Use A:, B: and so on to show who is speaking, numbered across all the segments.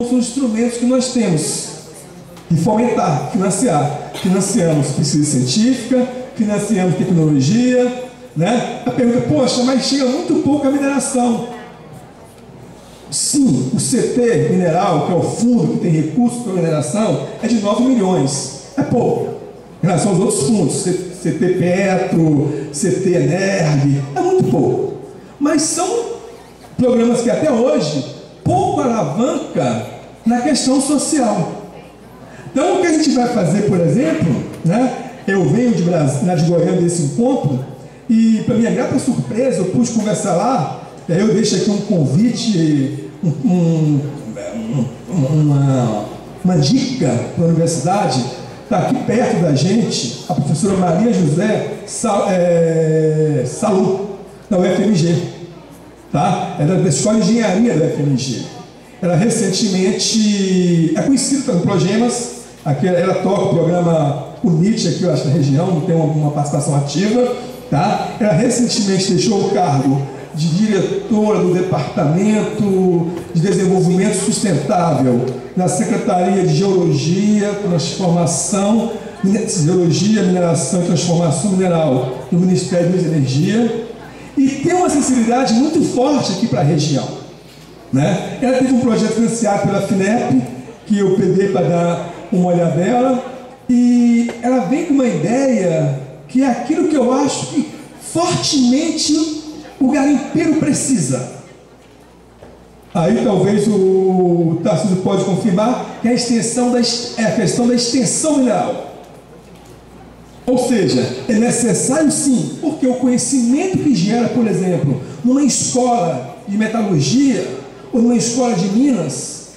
A: são os instrumentos que nós temos de fomentar, financiar. Financiamos pesquisa científica, financiamos tecnologia, né? A pergunta, poxa, mas chega muito pouco a mineração. Sim, o CT mineral, que é o fundo que tem recursos para mineração, é de 9 milhões. É pouco em relação aos outros fundos, CT Petro, CT Energ, é muito pouco. Mas são programas que até hoje pouco alavanca na questão social. Então, o que a gente vai fazer, por exemplo, né? Eu venho de Brasília, de Goiânia, desse encontro, e para minha grata surpresa, eu pude conversar lá. Eu deixo aqui um convite, uma dica para a universidade. Está aqui perto da gente a professora Maria José Salu, da UFMG, tá? Ela é da Escola de Engenharia da UFMG. Ela recentemente é conhecida pelo Progemas. Aqui ela toca o programa UNIT, aqui eu acho, na região, tem uma participação ativa, tá? Ela recentemente deixou o cargo de diretora do Departamento de Desenvolvimento Sustentável na Secretaria de Geologia, Mineração e Transformação Mineral do Ministério da Energia, e tem uma sensibilidade muito forte aqui para a região, né? Ela teve um projeto financiado pela FINEP, que eu peguei para dar uma olhadela, e ela vem com uma ideia que é aquilo que eu acho que fortemente o garimpeiro precisa. Aí talvez o Tarcísio pode confirmar que é a questão da extensão mineral. Ou seja, é necessário sim, porque o conhecimento que gera, por exemplo, numa escola de metalurgia ou numa escola de minas,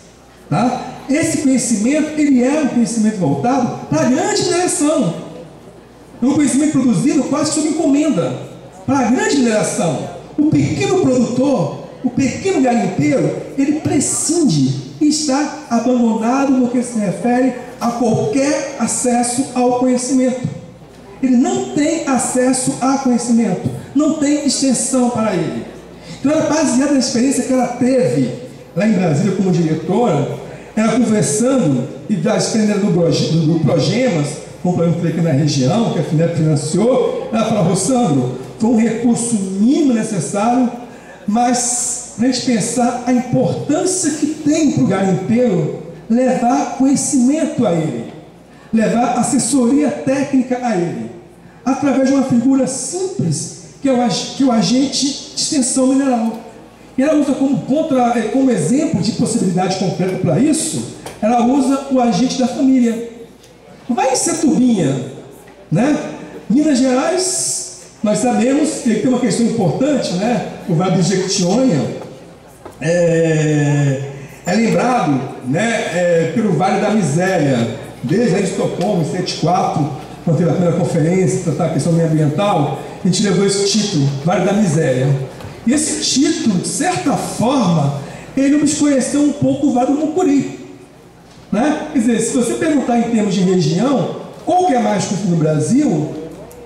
A: tá? Esse conhecimento, ele é um conhecimento voltado para a grande mineração. É um conhecimento produzido quase sob encomenda para a grande mineração. O pequeno produtor, o pequeno garimpeiro, ele prescinde e está abandonado no que se refere a qualquer acesso ao conhecimento. Ele não tem acesso a conhecimento, não tem extensão para ele. Então, ela, baseada na experiência que ela teve lá em Brasília como diretora, ela conversando e da experiência do Progemas, como eu falei aqui na região, que a FINEP financiou, ela falou: Sandro, foi um recurso mínimo necessário, mas para a gente pensar a importância que tem para o garimpeiro levar conhecimento a ele, levar assessoria técnica a ele, através de uma figura simples, que é o agente de extensão mineral. E ela usa como exemplo de possibilidade concreta para isso, ela usa o agente da família. Vai em Setubinha, né? Minas Gerais, nós sabemos que tem uma questão importante, né? O Vale do Jequitinhonha é lembrado, né, pelo Vale da Miséria, desde a Estocolmo, em 1974, quando teve a primeira conferência, tratar a questão ambiental, a gente levou esse título, Vale da Miséria. E esse título, de certa forma, ele nos conheceu um pouco o Vale do Mucuri, né? Quer dizer, se você perguntar em termos de região, qual que é mais conhecido no Brasil,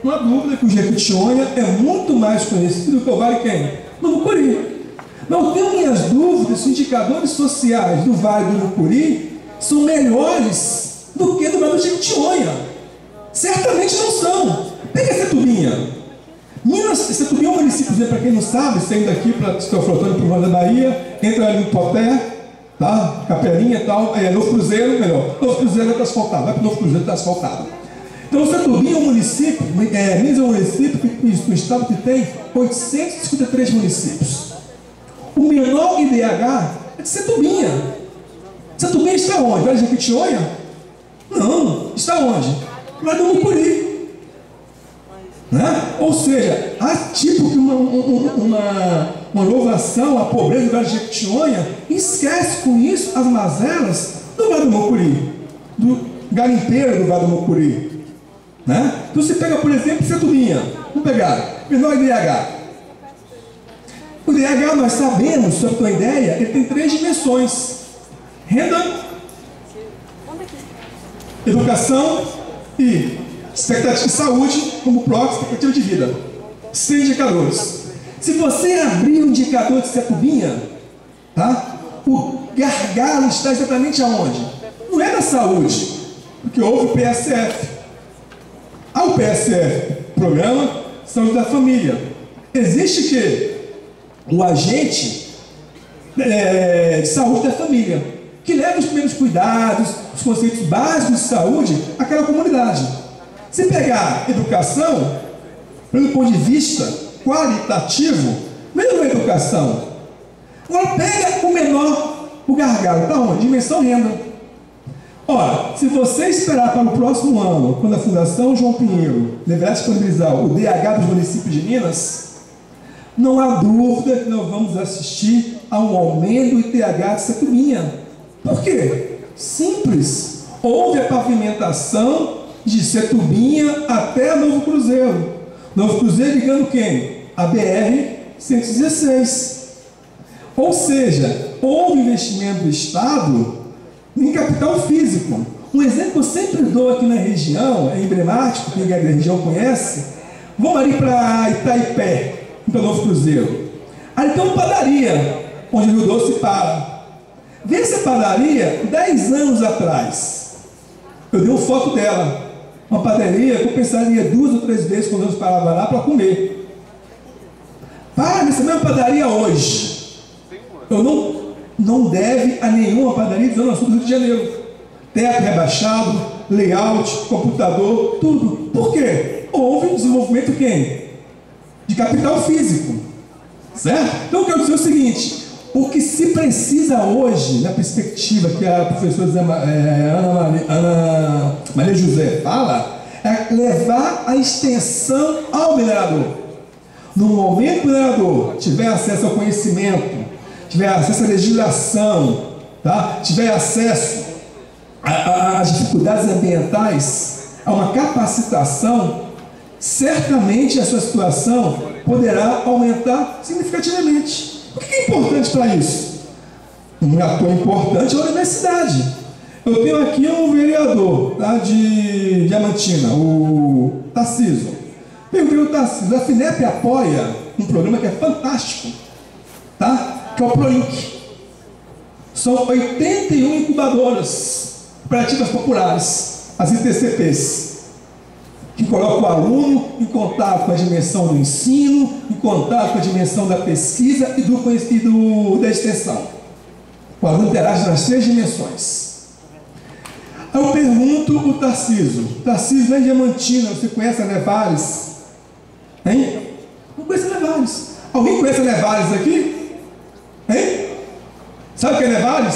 A: não há dúvida que o Jequitinhonha é muito mais conhecido que o Vale quem? Do Mucuri. Não tenho minhas dúvidas se os indicadores sociais do Vale do Mucuri são melhores do que do Vale do Jequitinhonha. Certamente não são. Pega Setubinha. Setubinha é um município, para quem não sabe, saindo daqui para Teoflotone, para o Vale da Bahia, entra ali no Poté, tá? Capelinha e tal, Novo Cruzeiro, melhor. Novo Cruzeiro está asfaltado, vai para o Novo Cruzeiro, está asfaltado. Então, Setubinha é um município, Minas é um município, um estado que tem 853 municípios. O menor IDH é de Setubinha. Setubinha está onde? Vale de Jequitinhonha? Não, está onde? Lá do Mucuri. Né? Ou seja, há tipo que uma louvação à pobreza do Vale de Jequitinhonha, esquece com isso as mazelas do Vale do Mucuri, do garimpeiro do Vale do Mucuri. Né? Então você pega, por exemplo, Setubinha, vamos pegar, menor IDH. O IDH, nós sabemos, só para ter uma ideia, ele tem 3 dimensões: renda, educação e expectativa de saúde, como próprio expectativa de vida. 6 indicadores. Se você abrir o indicador de Setubinha, tá? O gargalo está exatamente aonde? Não é na saúde, porque houve o PSF. Há o PSF, Programa Saúde da Família. Existe que o agente de saúde da família, que leva os primeiros cuidados, os conceitos básicos de saúde àquela comunidade. Se pegar educação, pelo ponto de vista qualitativo, mesmo a educação, agora pega o menor, o gargalo, está onde? Dimensão renda. Ora, se você esperar para o próximo ano, quando a Fundação João Pinheiro deverá disponibilizar o DH dos municípios de Minas, não há dúvida que nós vamos assistir a um aumento do ITH de Setubinha. Por quê? Simples. Houve a pavimentação de Setubinha até Novo Cruzeiro. Novo Cruzeiro ligando quem? A BR-116. Ou seja, houve investimento do Estado em capital físico. Um exemplo que eu sempre dou aqui na região, é emblemático, quem é da região conhece. Vamos ali para Itaipé, para Novo Cruzeiro. Ali tem uma padaria, onde o Rio Doce para. Vê essa padaria 10 anos atrás. Eu dei uma foto dela. Uma padaria que eu pensaria 2 ou 3 vezes quando eu parava lá para comer. Para nessa mesma padaria hoje. Eu não deve a nenhuma padaria de Zona Sul do Rio de Janeiro. Teto rebaixado, layout, computador, tudo. Por quê? Houve um desenvolvimento quem? De capital físico. Certo? Então eu quero dizer o seguinte: o que se precisa hoje, na perspectiva que a professora Ana Maria José fala, é levar a extensão ao minerador. No momento que o minerador tiver acesso ao conhecimento, tiver acesso à legislação, tá? Tiver acesso às dificuldades ambientais, a uma capacitação, certamente a sua situação poderá aumentar significativamente. O que é importante para isso? Um ator importante é a universidade. Eu tenho aqui um vereador, tá, de Diamantina, o Tarcísio. Perguntei ao Tarcísio, a FINEP apoia um programa que é fantástico, tá? Que é o PROINC. São 81 incubadoras cooperativas populares, as ITCPs, que colocam o aluno em contato com a dimensão do ensino, em contato com a dimensão da pesquisa e da extensão. O aluno interage nas 3 dimensões. Aí eu pergunto o Tarcísio, lá em Diamantina, você conhece a Nevares? Hein? Não conhece a Nevares. Alguém conhece a Nevares aqui? Hein? Sabe o que é Nevares?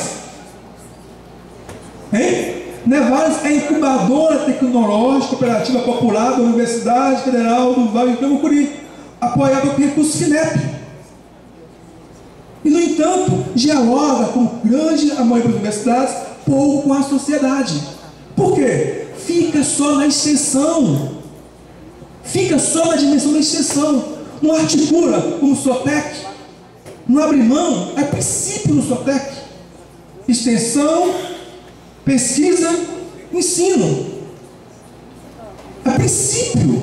A: Hein? Nevares é a incubadora tecnológica cooperativa popular da Universidade Federal do Vale do Tamucuri, apoiada pelo recurso FINEP. E, no entanto, dialoga com grande a maioria das universidades, pouco com a sociedade. Por quê? Fica só na extensão. Fica só na dimensão da extensão. Não articula como o SOTEC. Não abre mão. É princípio no SOTEC. Extensão, pesquisa, ensino. É princípio.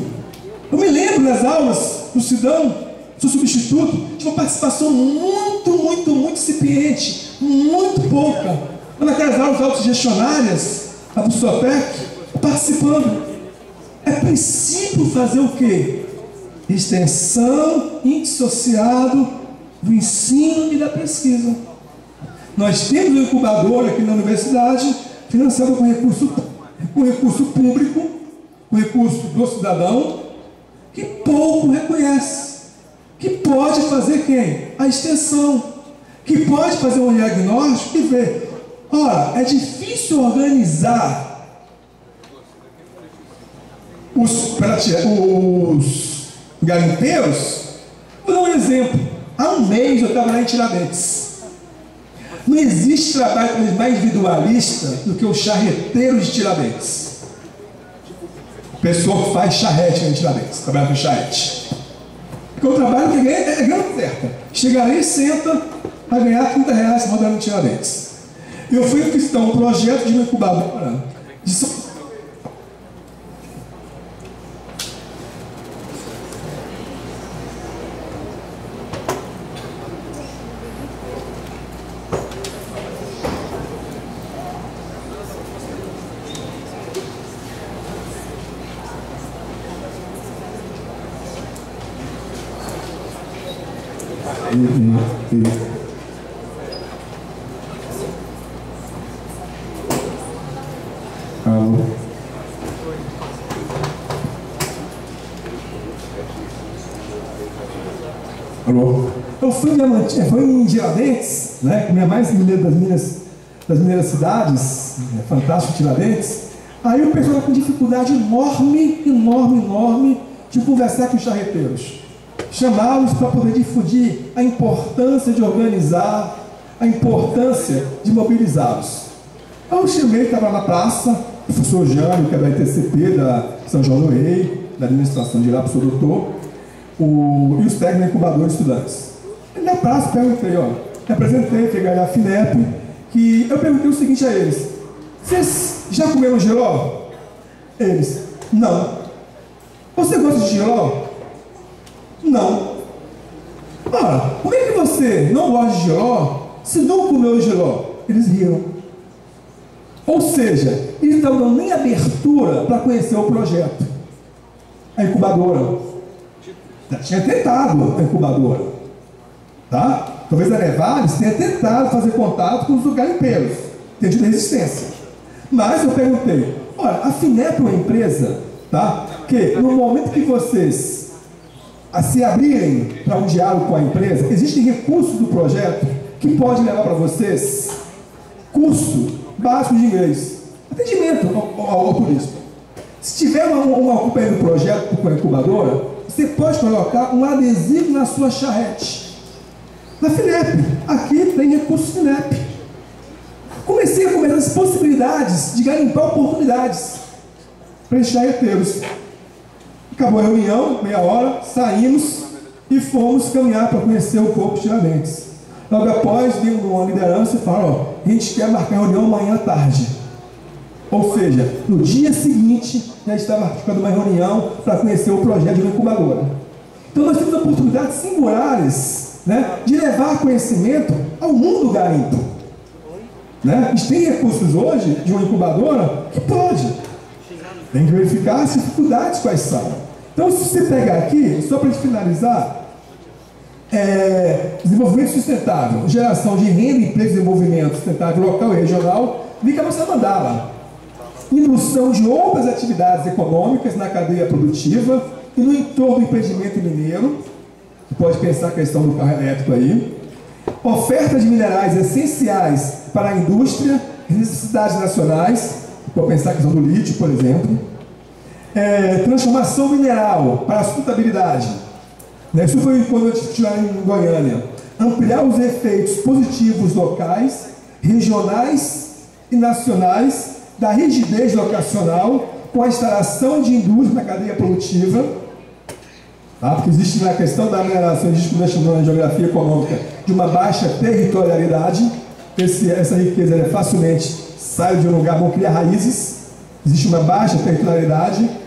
A: Eu me lembro nas aulas do Sidão, sou substituto, de uma participação muito incipiente, muito pouca. Naquelas aulas autogestionárias, a do SOTEC, participando. É princípio fazer o quê? Extensão indissociado do ensino e da pesquisa. Nós temos uma incubadora aqui na universidade, financiada com recurso público, com recurso do cidadão, que pouco reconhece, que pode fazer quem? A extensão, que pode fazer um diagnóstico e ver. Ora, é difícil organizar os garimpeiros. Vou dar um exemplo. Há um mês eu estava lá em Tiradentes. Não existe trabalho mais individualista do que o charreteiro de Tiradentes. Pessoa que faz charrete em Tiradentes, trabalha com charrete. Porque o trabalho que ganha é grana certa. Chega ali e senta, vai ganhar R$30 rodando em Tiradentes. Eu fui visitar um projeto de uma incubadora de São Alô? Alô? Eu fui em Tiradentes, né, que é mais mineiro das mineiras cidades, fantástico Tiradentes. Aí o pessoal com dificuldade enorme de conversar com os charreteiros, chamá-los para poder difundir a importância de organizar, a importância de mobilizá-los. Aí eu chamei, estava na praça, o professor Jânio, que é da ITCP, da São João do Rei, da administração de lá, professor doutor, e os técnicos incubadores estudantes. E na praça perguntei, apresentei, peguei a FINEP, que eu perguntei o seguinte a eles: vocês já comeram jiló? Eles: não. Você gosta de jiló? Não. Ora, por que você não gosta de jiló se não comeu jiló? Eles riram. Ou seja, eles não dão nem abertura para conhecer o projeto. A incubadora já tinha tentado a incubadora, tá? Talvez a Nevares tenha tentado fazer contato com os garimpeiros, tem tido resistência. Mas eu perguntei: olha, a FINEP é uma empresa, tá, que no momento que vocês se abrirem para um diálogo com a empresa, existem recursos do projeto que pode levar para vocês curso básico de inglês, atendimento ao turista. Se tiver uma ocupação do projeto com a incubadora, você pode colocar um adesivo na sua charrete. Na FINEP, aqui tem recursos FINEP. Comecei a começar as possibilidades de garimpar oportunidades para esses charreteiros. Acabou a reunião, meia hora, saímos e fomos caminhar para conhecer o corpo de Tiradentes. Logo após, veio uma liderança e falou: a gente quer marcar a reunião amanhã à tarde. Ou seja, no dia seguinte, já estava marcando uma reunião para conhecer o projeto de uma incubadora. Então nós temos oportunidades singulares, né, de levar conhecimento ao mundo do garimpo. Né? A gente tem recursos hoje de uma incubadora que pode. Tem que verificar as dificuldades quais são. Então, se você pegar aqui, só para finalizar, desenvolvimento sustentável, geração de renda, emprego e desenvolvimento sustentável local e regional, fica a nossa mandala. Indução de outras atividades econômicas na cadeia produtiva e no entorno do empreendimento mineiro, você pode pensar a questão do carro elétrico aí. Oferta de minerais essenciais para a indústria e necessidades nacionais, vou pensar a questão do lítio, por exemplo. Transformação mineral para a sustentabilidade. Isso foi quando eu estive lá em Goiânia. Ampliar os efeitos positivos locais, regionais e nacionais da rigidez locacional com a instalação de indústria na cadeia produtiva. Tá? Porque existe na questão da mineração, existe na geografia econômica de uma baixa territorialidade. Essa riqueza facilmente sai de um lugar, vão criar raízes. Existe uma baixa territorialidade.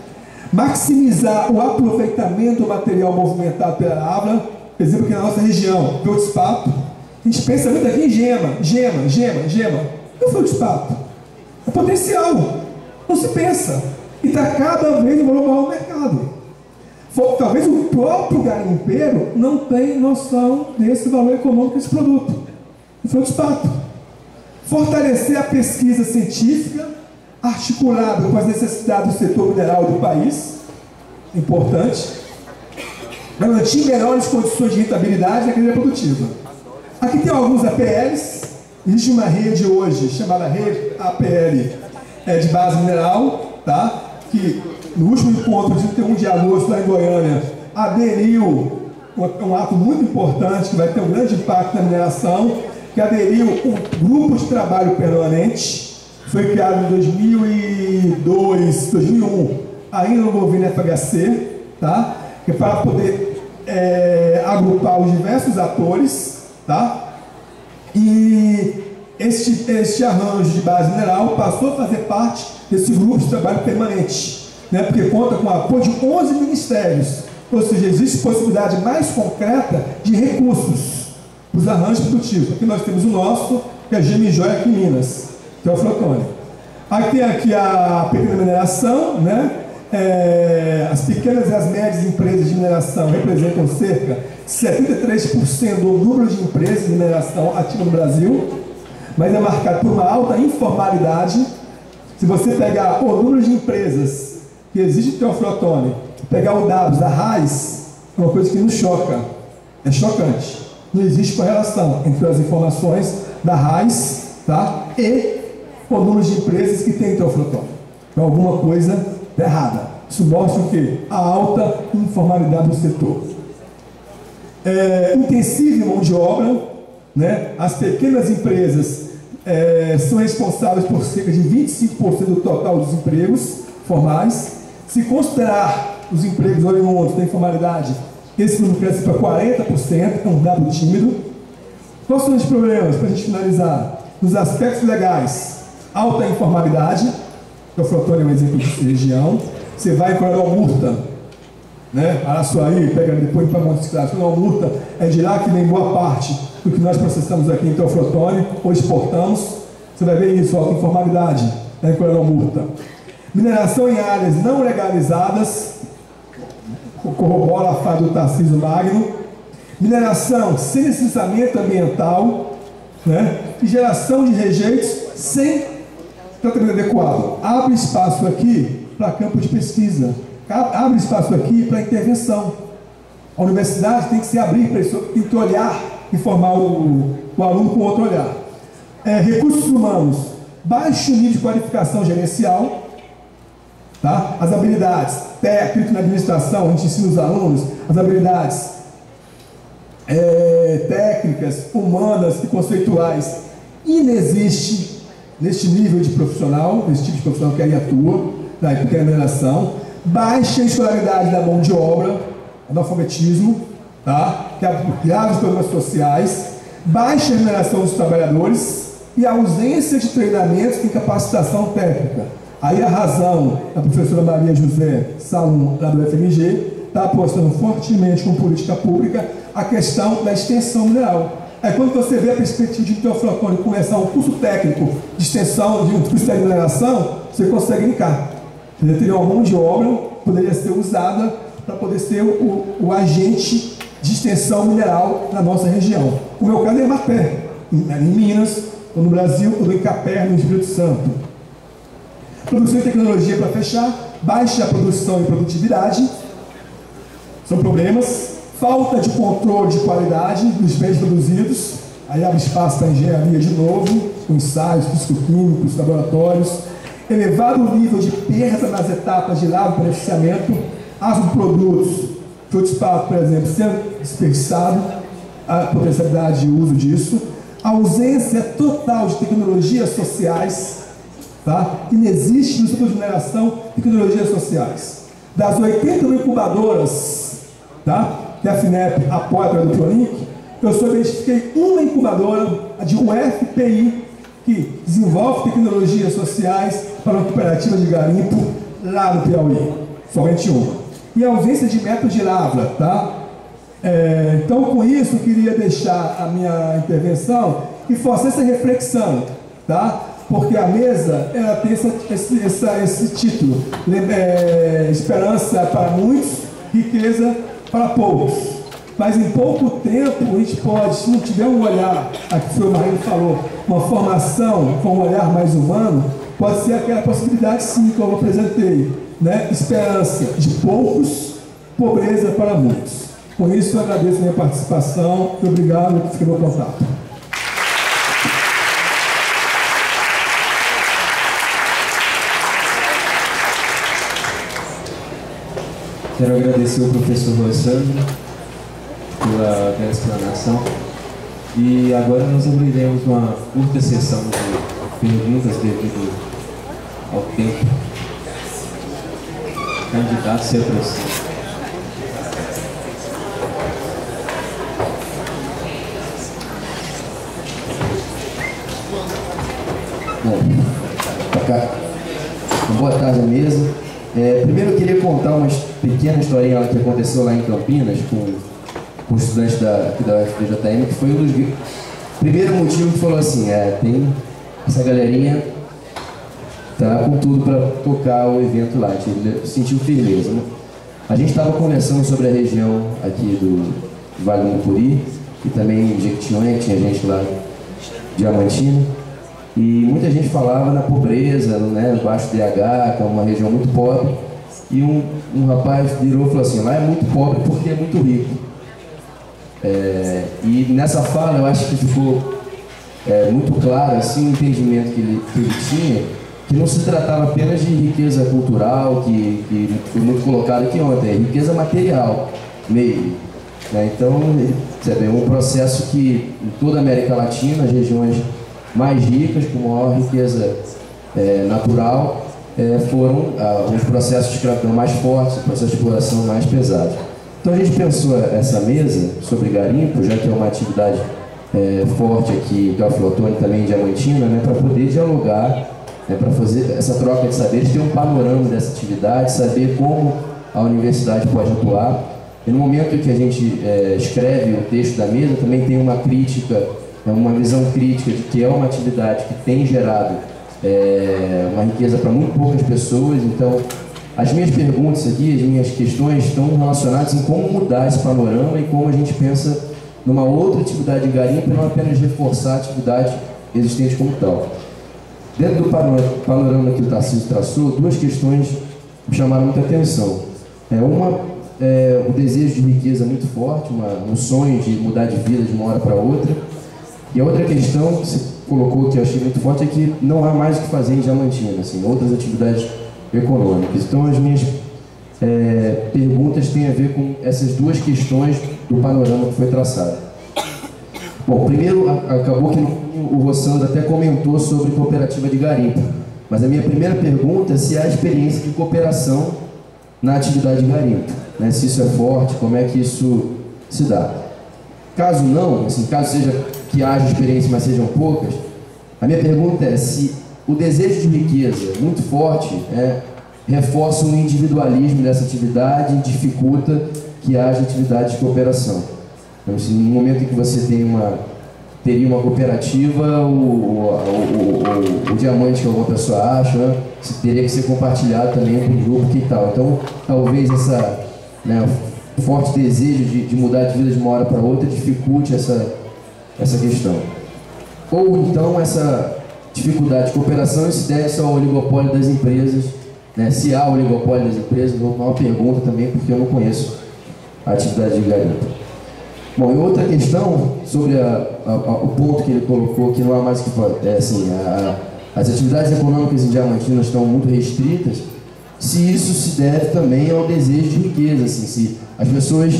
A: Maximizar o aproveitamento do material movimentado pela lavra. Por exemplo, aqui na nossa região, feldspato. A gente pensa muito aqui em gema. E o feldspato? É potencial. Não se pensa. E está cada vez um valor maior no mercado. Talvez o próprio garimpeiro não tenha noção desse valor econômico desse produto. O feldspato. Fortalecer a pesquisa científica articulada com as necessidades do setor mineral do país, importante. Garantir melhores condições de rentabilidade na cadeia produtiva. Aqui tem alguns APLs. Existe uma rede hoje chamada Rede APL de base mineral, tá? Que no último encontro de 31 de agosto lá em Goiânia aderiu um ato muito importante que vai ter um grande impacto na mineração, que aderiu um grupo de trabalho permanente, foi criado em 2002, 2001, ainda no governo FHC, tá? Que é para poder agrupar os diversos atores, tá? E este arranjo de base mineral passou a fazer parte desse grupo de trabalho permanente, né? Porque conta com o apoio de 11 ministérios, ou seja, existe possibilidade mais concreta de recursos para os arranjos produtivos. Aqui nós temos o nosso, que é a Gemijóia aqui em Minas, que é o Flotone. Aí tem aqui a pequena mineração, né? As pequenas e as médias empresas de mineração representam cerca 73% do número de empresas de mineração ativa no Brasil, mas é marcado por uma alta informalidade. Se você pegar o número de empresas que existe no Teófilo Otoni, pegar os dados da RAIS, é uma coisa que nos choca, é chocante. Não existe correlação entre as informações da RAIS, tá, e o número de empresas que tem no Teófilo Otoni. Então alguma coisa errada. Isso mostra o quê? A alta informalidade do setor. Intensiva em mão de obra, né? As pequenas empresas são responsáveis por cerca de 25% do total dos empregos formais. Se considerar os empregos oriundos da informalidade, esse número cresce para 40%, é um dado tímido. Quais são os problemas, para a gente finalizar? Nos aspectos legais, alta informalidade, o Teófilo Otoni é um exemplo de região. Você vai em Coronel Murta, né? Araçuaí, pega depois para Montes Claros. Coronel Murta é de lá que vem boa parte do que nós processamos aqui em Teófilo Otoni ou exportamos. Você vai ver isso, alta informalidade, em Coronel Murta. Mineração em áreas não legalizadas, corrobora a fala do Tarcísio Magno. Mineração sem licenciamento ambiental, né? E geração de rejeitos sem tratamento adequado. Abre espaço aqui para campo de pesquisa, abre espaço aqui para intervenção. A universidade tem que se abrir para isso, tem que olhar e formar o aluno com outro olhar. Recursos humanos, baixo nível de qualificação gerencial, tá? As habilidades técnicas na administração, a gente ensina os alunos as habilidades técnicas, humanas e conceituais, inexiste neste nível de profissional, nesse tipo de profissional que aí atua, na mineração. Baixa escolaridade da mão de obra, analfabetismo, tá? Graves problemas sociais, baixa remuneração dos trabalhadores e ausência de treinamentos e capacitação técnica. Aí a razão, a professora Maria José Salum, lá do FMG, está apostando fortemente com política pública a questão da extensão mineral. Aí quando você vê a perspectiva de Teófilo Otoni começar um curso técnico de extensão, de um curso de mineração, você consegue linkar. Você teria uma mão de obra, poderia ser usada para poder ser o agente de extensão mineral na nossa região. O meu caso é em Maté, em Minas, ou no Brasil, ou em Capé, no Espírito Santo. Produção e tecnologia, para fechar, baixa produção e produtividade, são problemas. Falta de controle de qualidade dos bens produzidos, aí abre espaço para a engenharia de novo, com ensaios físico-químicos, laboratórios. Elevado nível de perda nas etapas de lavra e beneficiamento, os produtos, feldespato, por exemplo, sendo desperdiçado, a potencialidade de uso disso. A ausência total de tecnologias sociais, tá? Inexiste no setor de mineração tecnologias sociais. Das 80 incubadoras, tá? Que a FINEP apoia para o Prolink, eu só identifiquei uma incubadora, a de UFPI, que desenvolve tecnologias sociais para uma cooperativa de garimpo lá no Piauí. Somente uma. E a ausência de método de lavra, tá? Então, com isso, eu queria deixar a minha intervenção e forçar essa reflexão, tá? Porque a mesa, ela tem esse título, esperança para muitos, riqueza para poucos. Mas em pouco tempo a gente pode, se não tiver um olhar, aqui foi o Marino falou, uma formação com um olhar mais humano, pode ser aquela possibilidade sim que eu apresentei, né? Esperança de poucos, pobreza para muitos. Com isso eu agradeço a minha participação e obrigado por ficar no contato.
B: Quero agradecer ao professor Rossandro pela explanação. E agora nós abriremos uma curta sessão de perguntas devido ao tempo. Candidato se aproxima.
C: Bom, boa tarde mesmo. Primeiro eu queria contar uma pequena historinha que aconteceu lá em Campinas com estudantes da UFPJM, que foi um dos primeiro motivo que falou assim, tem essa galerinha tá com tudo para tocar o evento lá, a gente sentiu firmeza, né? A gente estava conversando sobre a região aqui Vale do Mucuri, e também em Jequitinhonha, tinha gente lá Diamantina. E muita gente falava na pobreza, né, baixo DH, que é uma região muito pobre. E um rapaz virou e falou assim: lá é muito pobre porque é muito rico. E nessa fala eu acho que ficou muito claro assim, o entendimento que ele tinha, que não se tratava apenas de riqueza cultural, que foi muito colocado aqui ontem, é riqueza material, meio. Então, é um processo que em toda a América Latina, as regiões mais ricas, com maior riqueza natural, foram os processos de escravidão mais fortes, os processos de exploração mais pesados. Então a gente pensou essa mesa sobre garimpo, já que é uma atividade forte aqui, Teófilo Otoni também em Diamantina, né, para poder dialogar, para fazer essa troca de saberes, ter um panorama dessa atividade, saber como a universidade pode atuar. E no momento que a gente escreve o texto da mesa, também tem uma crítica, uma visão crítica de que é uma atividade que tem gerado uma riqueza para muito poucas pessoas. Então, as minhas perguntas aqui, as minhas questões estão relacionadas em como mudar esse panorama e como a gente pensa numa outra atividade de garimpo e não apenas reforçar a atividade existente como tal. Dentro do panorama que o Tarcísio traçou, duas questões me chamaram muita atenção. Uma o desejo de riqueza muito forte, um sonho de mudar de vida de uma hora para outra. E a outra questão que você colocou, que eu achei muito forte, é que não há mais o que fazer em Diamantina, assim, outras atividades econômicas. Então as minhas perguntas têm a ver com essas duas questões do panorama que foi traçado. Bom, primeiro, acabou que o Rossandro até comentou sobre cooperativa de garimpo, mas a minha primeira pergunta é se há experiência de cooperação na atividade de garimpo, né? Se isso é forte, como é que isso se dá. Caso não, assim, caso seja que haja experiência, mas sejam poucas, a minha pergunta é se o desejo de riqueza muito forte reforça o individualismo dessa atividade e dificulta que haja atividade de cooperação. Então, assim, no momento em que você teria uma cooperativa, o diamante que alguma pessoa acha, né, teria que ser compartilhado também com o grupo que tal. Então, talvez o forte desejo de mudar de vida de uma hora para outra dificulte essa questão. Ou então essa dificuldade de cooperação se deve ao oligopólio das empresas, né? Se há oligopólio das empresas, vou dar uma pergunta também, porque eu não conheço a atividade de garimpo. Bom, e outra questão sobre o ponto que ele colocou, que não há mais que fazer, as atividades econômicas em Diamantina estão muito restritas, se isso se deve também ao desejo de riqueza, assim, se as pessoas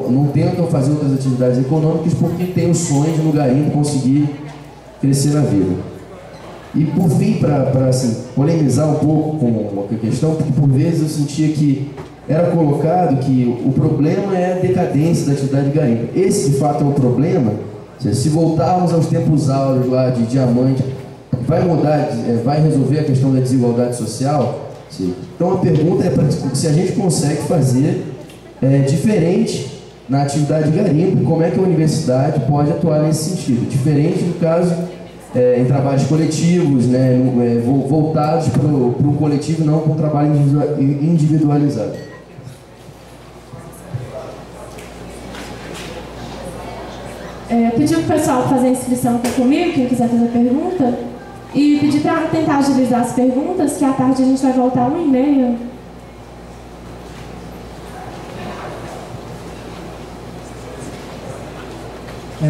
C: não tentam fazer outras atividades econômicas porque têm o sonho de no garimpo conseguir crescer na vida. E por fim, para assim, polemizar um pouco com a questão, porque por vezes eu sentia que era colocado que o problema é a decadência da atividade de garimpo. Esse de fato é o problema. Se voltarmos aos tempos áureos lá de diamante, vai mudar, vai resolver a questão da desigualdade social? Sim. Então a pergunta é se a gente consegue fazer diferente na atividade de garimpo, como é que a universidade pode atuar nesse sentido, diferente no caso em trabalhos coletivos, né, voltados para o coletivo, não para um trabalho individualizado.
D: Pedir para o pessoal fazer a inscrição aqui comigo, quem quiser fazer pergunta, e pedir para tentar agilizar as perguntas, que à tarde a gente vai voltar 1h30.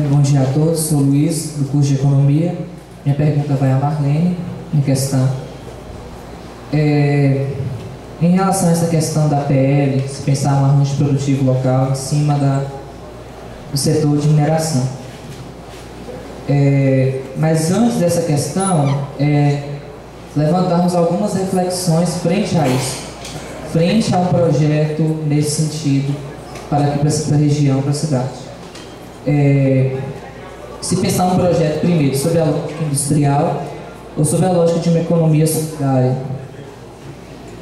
E: Bom dia a todos, sou o Luiz, do curso de Economia. Minha pergunta vai a Marlene, em questão. Em relação a essa questão da PL, se pensar um arranjo produtivo local em cima do setor de mineração. Mas antes dessa questão, levantarmos algumas reflexões frente a isso, frente a um projeto nesse sentido, para aqui, para a região, para a cidade. Se pensar um projeto primeiro sobre a lógica industrial ou sobre a lógica de uma economia solidária,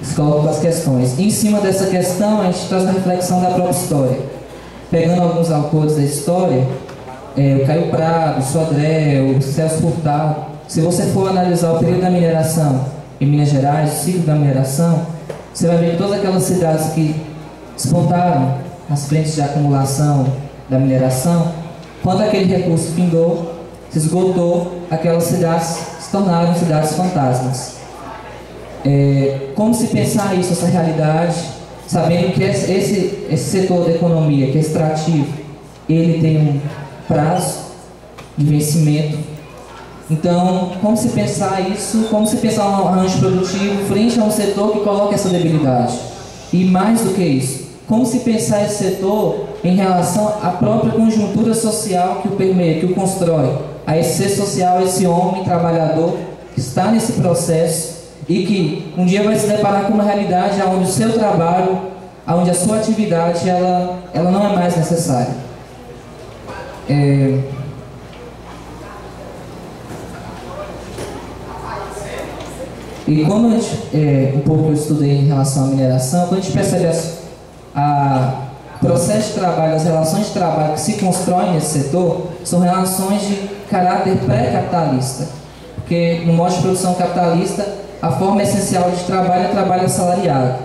E: se colocam as questões. E em cima dessa questão, a gente traz a reflexão da própria história. Pegando alguns autores da história, o Caio Prado, o Sodré, o Celso Furtado, se você for analisar o período da mineração em Minas Gerais, o ciclo da mineração, você vai ver que todas aquelas cidades que despontaram nas frentes de acumulação da mineração, quando aquele recurso findou, se esgotou, aquelas cidades se tornaram cidades fantasmas. Como se pensar isso, essa realidade, sabendo que esse setor da economia, que é extrativo, ele tem um prazo de vencimento. Então, como se pensar isso, como se pensar um arranjo produtivo frente a um setor que coloca essa debilidade? E mais do que isso, como se pensar esse setor em relação à própria conjuntura social que o permeia, que o constrói, a esse ser social, esse homem trabalhador que está nesse processo e que um dia vai se deparar com uma realidade onde o seu trabalho, onde a sua atividade, ela não é mais necessária. E quando a gente, um pouco eu estudei em relação à mineração, quando a gente percebe o processo de trabalho, as relações de trabalho que se constroem nesse setor, são relações de caráter pré-capitalista. Porque no modo de produção capitalista, a forma essencial de trabalho é trabalho assalariado.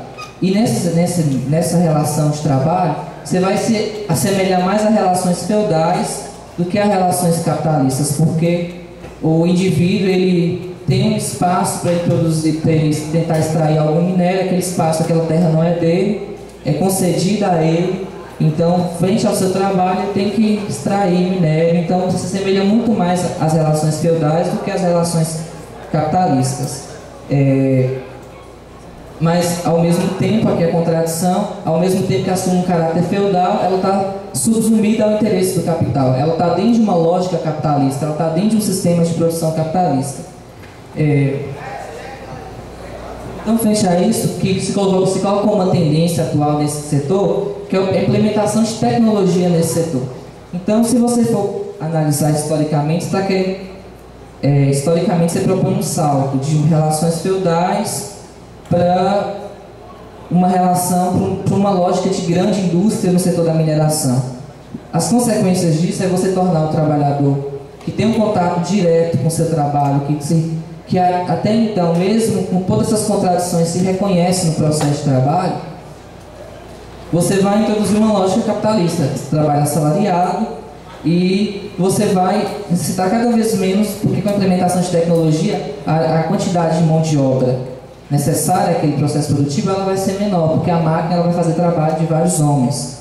E: E nessa relação de trabalho, você vai se assemelhar mais a relações feudais do que a relações capitalistas, porque o indivíduo ele tem um espaço para ele produzir, para ele tentar extrair algum minério, aquele espaço, aquela terra não é dele, é concedida a ele, então, frente ao seu trabalho, ele tem que extrair minério, então se assemelha muito mais às relações feudais do que às relações capitalistas. Mas, ao mesmo tempo, aqui é a contradição, ao mesmo tempo que assume um caráter feudal, ela está subsumida ao interesse do capital, ela está dentro de uma lógica capitalista, ela está dentro de um sistema de produção capitalista. Então, frente a isso, que se coloca como uma tendência atual nesse setor, que é a implementação de tecnologia nesse setor. Então, se você for analisar historicamente, historicamente você propõe um salto de relações feudais para uma relação, para uma lógica de grande indústria no setor da mineração. As consequências disso é você tornar o trabalhador que tem um contato direto com o seu trabalho, que até então, mesmo com todas essas contradições, se reconhece no processo de trabalho, você vai introduzir uma lógica capitalista, trabalho assalariado, e você vai necessitar cada vez menos, porque com a implementação de tecnologia, a quantidade de mão de obra necessária àquele processo produtivo, ela vai ser menor, porque a máquina ela vai fazer trabalho de vários homens.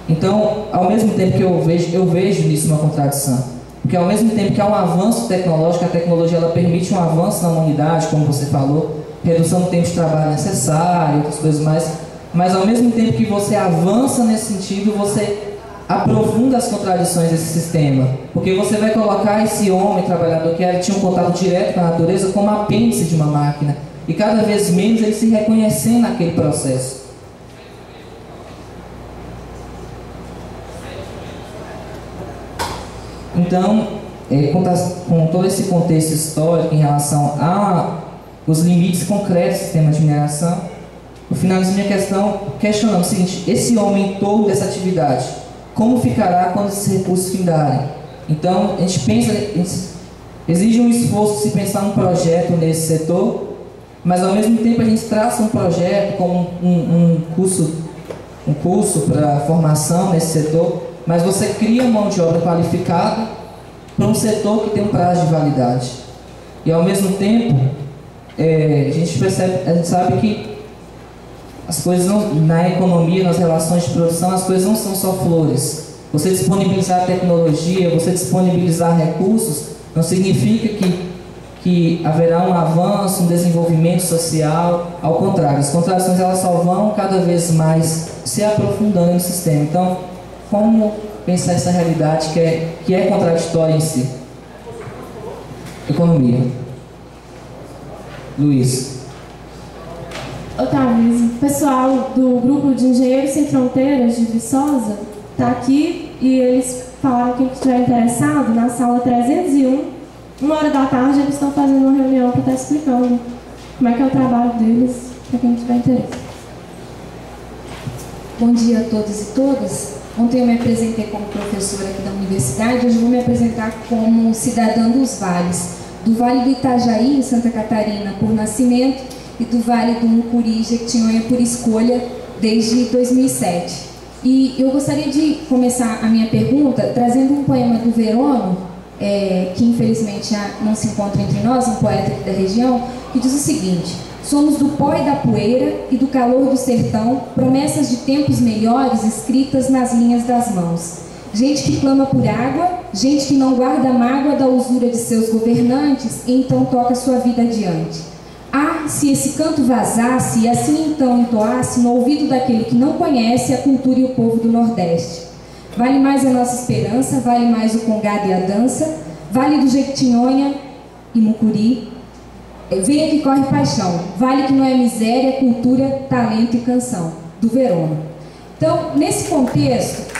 E: Então, ao mesmo tempo que eu vejo nisso uma contradição. Porque ao mesmo tempo que há um avanço tecnológico, a tecnologia ela permite um avanço na humanidade, como você falou, redução do tempo de trabalho necessário, outras coisas mais, mas ao mesmo tempo que você avança nesse sentido, você aprofunda as contradições desse sistema, porque você vai colocar esse homem trabalhador que tinha um contato direto com a natureza como apêndice de uma máquina, e cada vez menos ele se reconhecendo naquele processo. Então, com todo esse contexto histórico em relação aos limites concretos do sistema de mineração, eu finalizo minha questão questionando o seguinte: esse homem todo dessa atividade, como ficará quando esses recursos findarem? Então, a gente pensa, exige um esforço de se pensar um projeto nesse setor, mas ao mesmo tempo a gente traça um projeto como um curso para formação nesse setor, mas você cria mão de obra qualificada para um setor que tem um prazo de validade. E ao mesmo tempo, a gente sabe que as coisas na economia, nas relações de produção, as coisas não são só flores. Você disponibilizar tecnologia, você disponibilizar recursos, não significa que haverá um avanço, um desenvolvimento social. Ao contrário, as contradições elas só vão cada vez mais se aprofundando no sistema. Então, como pensar essa realidade que é contraditória em si? Economia. Luiz.
D: Otávio, o pessoal do grupo de Engenheiros Sem Fronteiras de Viçosa está aqui e eles falaram que quem estiver interessado, na sala 301, 1h da tarde, eles estão fazendo uma reunião para estar explicando como é que é o trabalho deles, para quem tiver interesse.
F: Bom dia a todos e todas. Ontem eu me apresentei como professora aqui da universidade, hoje eu vou me apresentar como cidadã dos vales. Do Vale do Itajaí, em Santa Catarina, por nascimento, e do Vale do Mucuri, Jequitinhonha, por escolha desde 2007. E eu gostaria de começar a minha pergunta trazendo um poema do Verôno, que infelizmente já não se encontra entre nós, um poeta aqui da região, que diz o seguinte: somos do pó e da poeira e do calor do sertão, promessas de tempos melhores escritas nas linhas das mãos. Gente que clama por água, gente que não guarda mágoa da usura de seus governantes e então toca sua vida adiante. Ah, se esse canto vazasse e assim então entoasse no ouvido daquele que não conhece a cultura e o povo do Nordeste. Vale mais a nossa esperança, vale mais o congado e a dança, vale do Jequitinhonha e Mucuri. Venha que corre paixão, vale que não é miséria, cultura, talento e canção, do Verôno. Então, nesse contexto,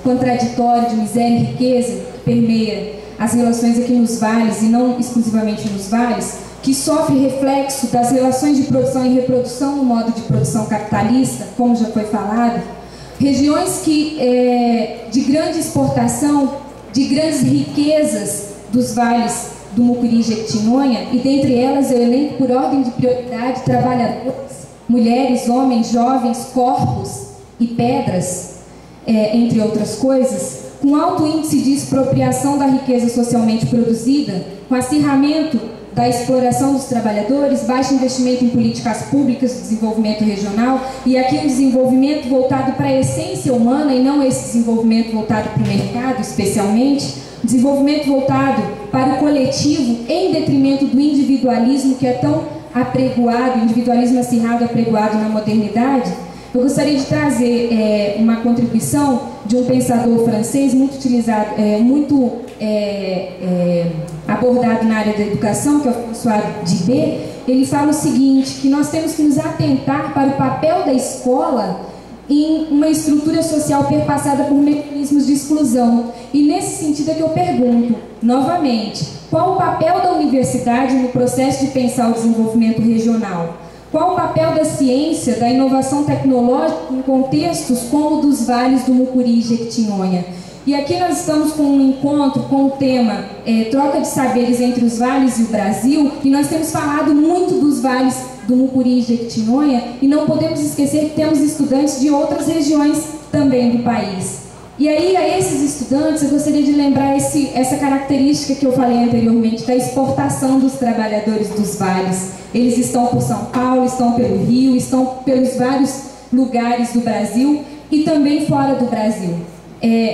F: contraditório de miséria e riqueza que permeia as relações aqui nos vales e não exclusivamente nos vales, que sofre reflexo das relações de produção e reprodução no modo de produção capitalista, como já foi falado, regiões que, de grande exportação, de grandes riquezas dos vales do Mucuri e Jequitinhonha, e dentre elas eu elenco por ordem de prioridade trabalhadores, mulheres, homens, jovens, corpos e pedras, entre outras coisas, com alto índice de expropriação da riqueza socialmente produzida, com acirramento da exploração dos trabalhadores, baixo investimento em políticas públicas de desenvolvimento regional, e aqui um desenvolvimento voltado para a essência humana e não esse desenvolvimento voltado para o mercado, especialmente, desenvolvimento voltado para o coletivo em detrimento do individualismo que é tão apregoado, individualismo acirrado apregoado na modernidade. Eu gostaria de trazer uma contribuição de um pensador francês muito utilizado, abordado na área da educação, que é o François Dibé. Ele fala o seguinte, que nós temos que nos atentar para o papel da escola em uma estrutura social perpassada por mecanismos de exclusão. E nesse sentido é que eu pergunto, novamente, qual o papel da universidade no processo de pensar o desenvolvimento regional? Qual o papel da ciência, da inovação tecnológica em contextos como o dos vales do Mucuri e Jequitinhonha? E aqui nós estamos com um encontro com o tema troca de saberes entre os vales e o Brasil, e nós temos falado muito dos vales do Mucuri e Jequitinhonha, e não podemos esquecer que temos estudantes de outras regiões também do país. E aí, a esses estudantes, eu gostaria de lembrar essa característica que eu falei anteriormente, da exportação dos trabalhadores dos vales. Eles estão por São Paulo, estão pelo Rio, estão pelos vários lugares do Brasil e também fora do Brasil.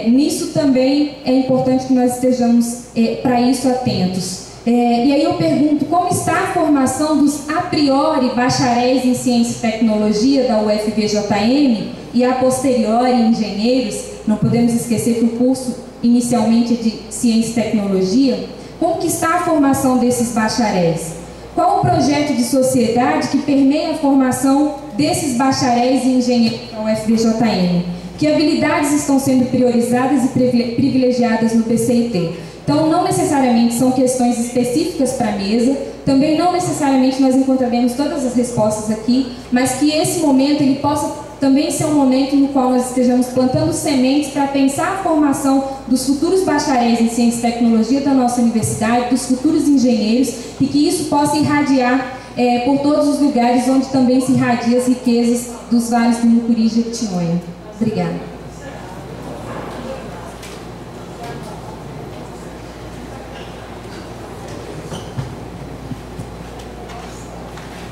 F: Nisso também é importante que nós estejamos para isso atentos. E aí eu pergunto, como está a formação dos a priori bacharéis em Ciência e Tecnologia da UFVJM e a posteriori engenheiros? Não podemos esquecer que o curso inicialmente é de Ciência e Tecnologia. Como que está a formação desses bacharéis? Qual o projeto de sociedade que permeia a formação desses bacharéis e engenheiros da UFVJM? Que habilidades estão sendo priorizadas e privilegiadas no PCIT? Então, não necessariamente são questões específicas para a mesa, também não necessariamente nós encontraremos todas as respostas aqui, mas que esse momento ele possa também ser um momento no qual nós estejamos plantando sementes para pensar a formação dos futuros bacharéis em Ciência e Tecnologia da nossa universidade, dos futuros engenheiros, e que isso possa irradiar por todos os lugares onde também se irradiam as riquezas dos vales do Mucuri e Jequitinhonha. Obrigada.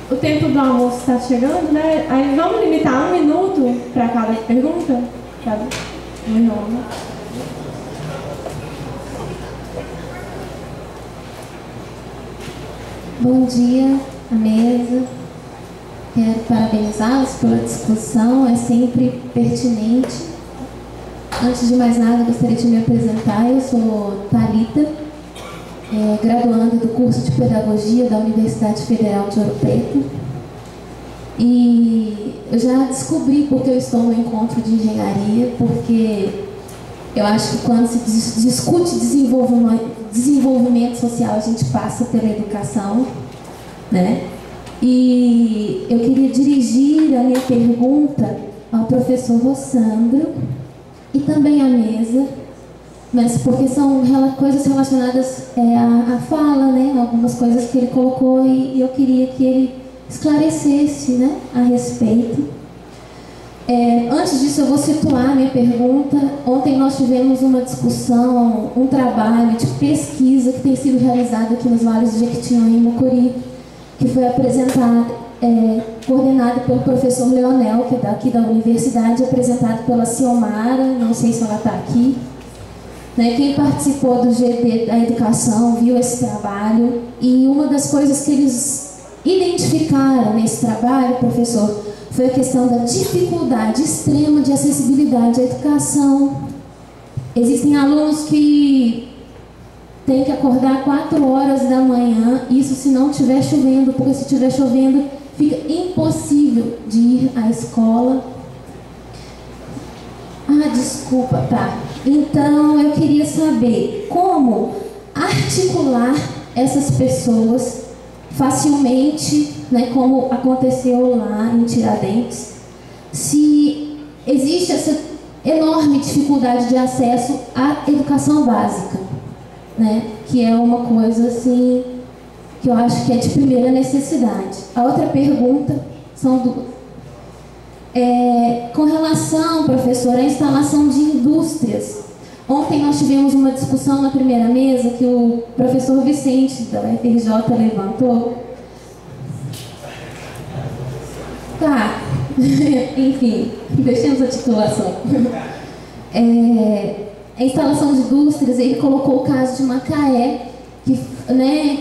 D: O tempo do almoço está chegando, né? Aí vamos limitar 1 minuto para cada pergunta?
G: Bom dia, à mesa. Quero parabenizá-los pela discussão, é sempre pertinente. Antes de mais nada, gostaria de me apresentar. Eu sou Thalita, graduanda do curso de Pedagogia da Universidade Federal de Ouro Preto. E eu já descobri porque eu estou no encontro de engenharia, porque eu acho que quando se discute desenvolvimento social, a gente passa pela educação, né? E eu queria dirigir a minha pergunta ao professor Rossandro e também à mesa, mas porque são coisas relacionadas à fala, né? Algumas coisas que ele colocou e eu queria que ele esclarecesse, né, a respeito. Antes disso, eu vou situar a minha pergunta. Ontem nós tivemos uma discussão, um trabalho de pesquisa que tem sido realizado aqui nos vales de Jequitinhonha e Mucuri, que foi apresentado, coordenado pelo professor Leonel, que é daqui da universidade, apresentado pela Ciomara, não sei se ela está aqui. Quem participou do GD da educação viu esse trabalho, e uma das coisas que eles identificaram nesse trabalho, professor, foi a questão da dificuldade extrema de acessibilidade à educação. Existem alunos que têm que acordar 4 horas da manhã, isso se não estiver chovendo, porque se estiver chovendo fica impossível de ir à escola. Desculpa, tá. Então eu queria saber como articular essas pessoas facilmente, né, como aconteceu lá em Tiradentes, se existe essa enorme dificuldade de acesso à educação básica, né, que é uma coisa assim que eu acho que é de primeira necessidade. A outra pergunta são duas. Com relação, professor, à instalação de indústrias. Ontem nós tivemos uma discussão na primeira mesa que o professor Vicente, da UFRJ, levantou. Tá, enfim, deixemos a titulação. A instalação de indústrias, ele colocou o caso de Macaé,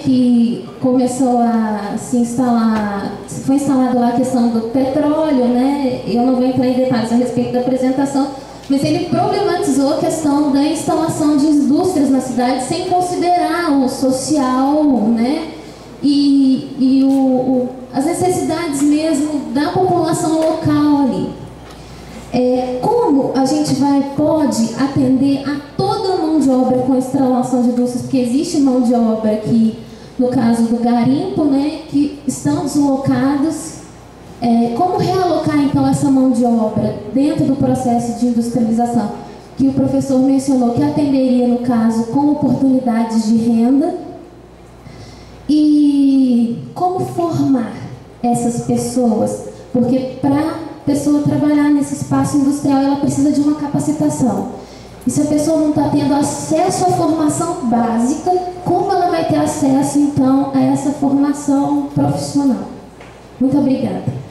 G: que começou a se instalar, foi instalada lá a questão do petróleo, né? Eu não vou entrar em detalhes a respeito da apresentação, mas ele problematizou a questão da instalação de indústrias na cidade sem considerar o social, né? E as necessidades mesmo da população local ali. Como a gente pode atender a toda a mão de obra com instalação de indústrias, porque existe mão de obra aqui, no caso do garimpo, né, que estão deslocados. Como realocar então essa mão de obra dentro do processo de industrialização, que o professor mencionou que atenderia, no caso, com oportunidades de renda, e como formar essas pessoas, porque para a pessoa trabalhar nesse espaço industrial ela precisa de uma capacitação, e se a pessoa não está tendo acesso à formação básica, como ela vai ter acesso então a essa formação profissional? Muito obrigada.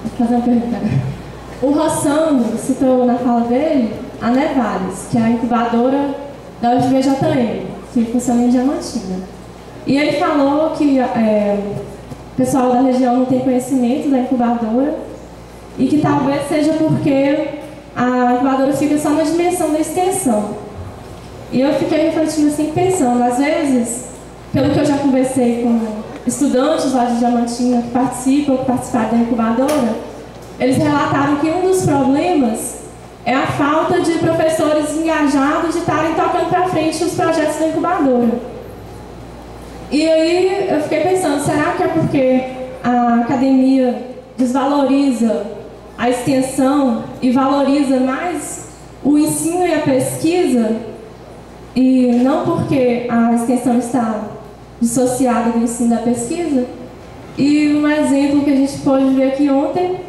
D: Vou fazer uma pergunta. O Rossandro citou na fala dele a Nevales, que é a incubadora da UFVJM, que funciona em Diamantina. E ele falou que o pessoal da região não tem conhecimento da incubadora e que talvez seja porque a incubadora fica só na dimensão da extensão. E eu fiquei refletindo assim, pensando, às vezes, pelo que eu já conversei com estudantes lá de Diamantina que participaram da incubadora, eles relataram que um dos problemas é a falta de professores engajados de estarem tocando para frente os projetos da incubadora. E aí eu fiquei pensando, será que é porque a academia desvaloriza a extensão e valoriza mais o ensino e a pesquisa, e não porque a extensão está dissociada do ensino da pesquisa? E um exemplo que a gente pôde ver aqui ontem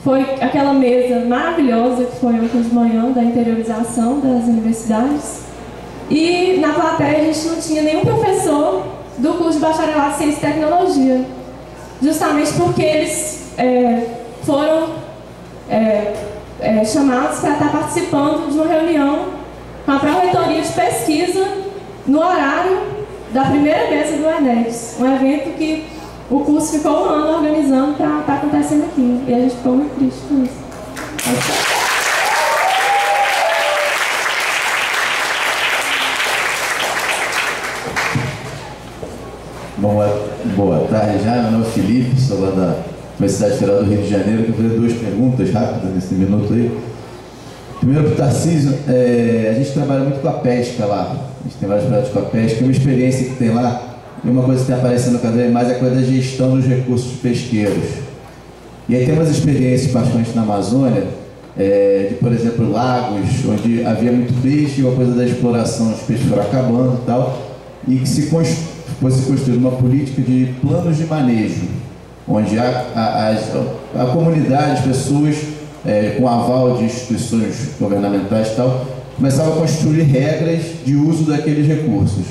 D: foi aquela mesa maravilhosa que foi ontem de manhã da interiorização das universidades, e na plateia a gente não tinha nenhum professor do curso de bacharelado em Ciência e Tecnologia, justamente porque eles foram chamados para estar participando de uma reunião com a pró-reitoria de pesquisa no horário da primeira mesa do ENEX, um evento que o curso ficou um ano organizando para estar acontecendo aqui, e a gente ficou muito triste com isso.
H: Boa tarde já, meu nome é Felipe, sou lá da Universidade Federal do Rio de Janeiro. Eu vou fazer 2 perguntas rápidas nesse minuto aí. Primeiro para o Tarcísio, a gente trabalha muito com a pesca lá, a gente tem vários projetos com a pesca, uma experiência que tem lá, e uma coisa que tem aparecendo cada vez mais é a coisa da gestão dos recursos pesqueiros. E aí tem umas experiências, particularmente na Amazônia, de, por exemplo, lagos, onde havia muito peixe, e uma coisa da exploração, os peixes foram acabando e tal, e que fosse construída uma política de planos de manejo, onde a comunidade, as pessoas, com aval de instituições governamentais e tal, começavam a construir regras de uso daqueles recursos.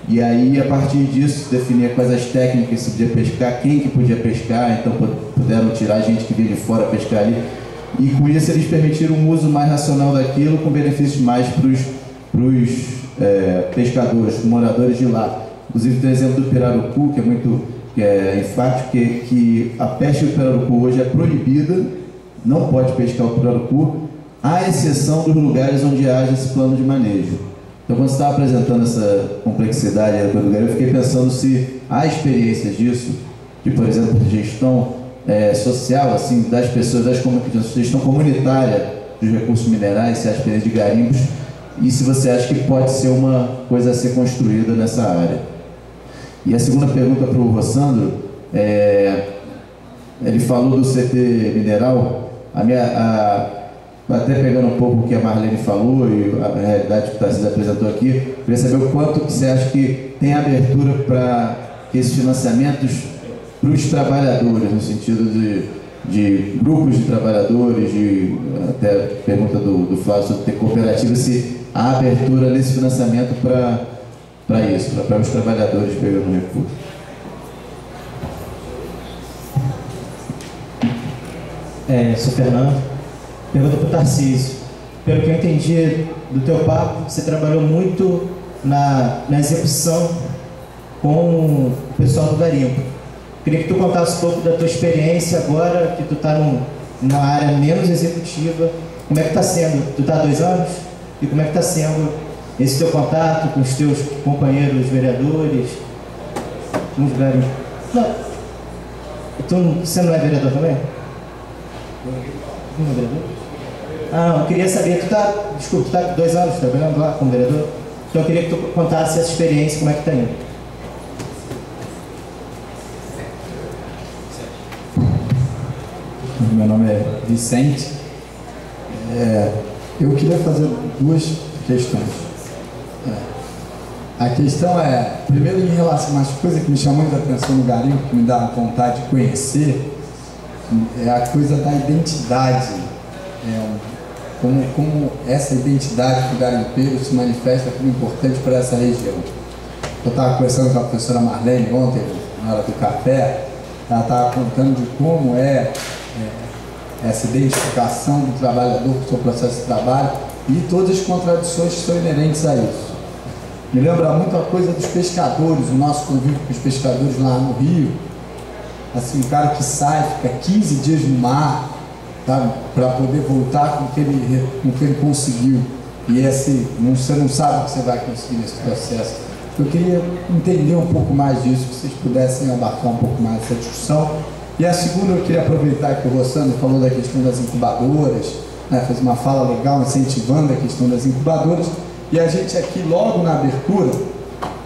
H: E aí, a partir disso, se definia quais as técnicas que se podia pescar, quem que podia pescar, então puderam tirar gente que vinha de fora pescar ali. E com isso eles permitiram um uso mais racional daquilo, com benefícios mais para os pescadores, moradores de lá. Inclusive tem o exemplo do pirarucu, que é enfático, que a pesca do pirarucu hoje é proibida, não pode pescar o pirarucu, à exceção dos lugares onde haja esse plano de manejo. Então, quando você estava apresentando essa complexidade do lugar, eu fiquei pensando se há experiências disso, de, por exemplo, de gestão social, assim, das pessoas, gestão comunitária dos recursos minerais, se há experiência de garimpos, e se você acha que pode ser uma coisa a ser construída nessa área. E a segunda pergunta para o Rossandro, ele falou do CT mineral, até pegando um pouco o que a Marlene falou e a realidade que o Tarcísio apresentou aqui, eu queria saber o quanto que você acha que tem abertura para esses financiamentos para os trabalhadores, no sentido de grupos de trabalhadores, até a pergunta do Flávio sobre ter cooperativa, se há abertura nesse financiamento para isso, para os trabalhadores pegando recursos.
I: Sou Fernando. Pergunta para o Tarcísio. Pelo que eu entendi do teu papo, você trabalhou muito na execução com o pessoal do garimpo. Queria que tu contasse um pouco da tua experiência agora, que tu está numa área menos executiva. Como é que está sendo? Tu está há 2 anos? E como é que está sendo esse teu contato com os teus companheiros vereadores? Com os garimpos? Não. Você não é vereador também? Não é vereador? Não, eu queria saber, tu está há 2 anos trabalhando lá como vereador? Então eu queria que tu contasse essa experiência, como é que está indo.
J: Meu nome é Vicente. Eu queria fazer 2 questões. A questão primeiro em relação a umas coisas que me chamam muita atenção no garimpo, que me dá vontade de conhecer, é a coisa da identidade. Como essa identidade do garimpeiro se manifesta como importante para essa região. Eu estava conversando com a professora Marlene ontem, na hora do café, ela estava contando de como essa identificação do trabalhador com o seu processo de trabalho e todas as contradições que são inerentes a isso. Me lembra muito a coisa dos pescadores, o nosso convívio com os pescadores lá no Rio, assim, um cara que sai, fica 15 dias no mar, para poder voltar com o que ele conseguiu. E você não sabe o que você vai conseguir nesse processo. Eu queria entender um pouco mais disso, que vocês pudessem abarcar um pouco mais essa discussão. E a segunda, eu queria aproveitar que o Rossandro falou da questão das incubadoras, fez uma fala legal incentivando a questão das incubadoras. E a gente aqui, logo na abertura,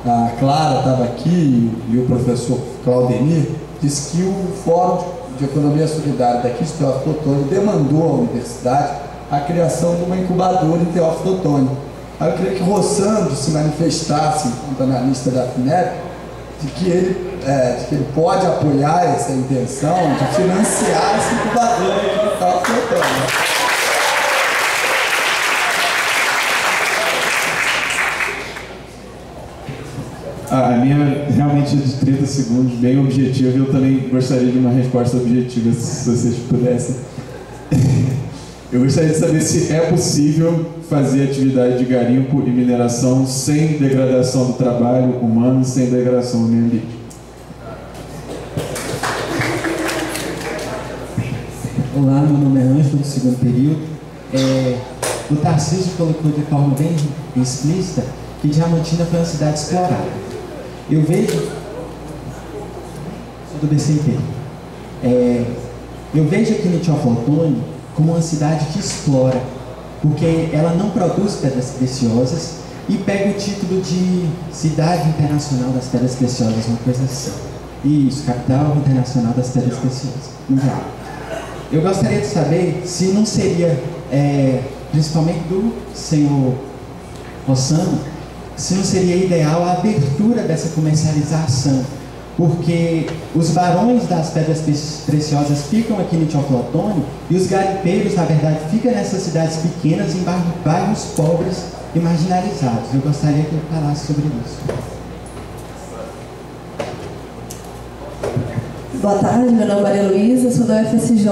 J: a Clara estava aqui e o professor Claudemir disse que o Fórum de Economia Solidária daqui de Teófilo Otoni demandou à universidade a criação de uma incubadora em Teófilo Otoni. Aí eu queria que o Rossandro se manifestasse, enquanto analista da FINEP, de que ele pode apoiar essa intenção de financiar essa incubadora aqui em Teófilo Otoni.
B: A minha realmente é de 30 segundos, bem objetiva, e eu também gostaria de uma resposta objetiva, se vocês pudessem. Eu gostaria de saber se é possível fazer atividade de garimpo e mineração sem degradação do trabalho humano, sem degradação do meio ambiente.
K: Olá, meu nome é Ângelo, do 2º período. O Tarcísio colocou de forma bem explícita que Diamantina foi uma cidade explorada. Eu vejo, sou do BCP, eu vejo aqui no Teófilo Otoni como uma cidade que explora, porque ela não produz pedras preciosas e pega o título de Cidade Internacional das Pedras Preciosas, uma coisa assim. Isso, Capital Internacional das Pedras Preciosas, no geral. Eu gostaria de saber se não seria principalmente do senhor Rossano, se não seria ideal a abertura dessa comercialização, porque os barões das pedras preciosas ficam aqui no Teoflotone e os garimpeiros, na verdade, ficam nessas cidades pequenas, em bairros pobres e marginalizados. Eu gostaria que ele falasse sobre isso.
L: Boa tarde, meu nome é Maria Luísa, sou da UFSJ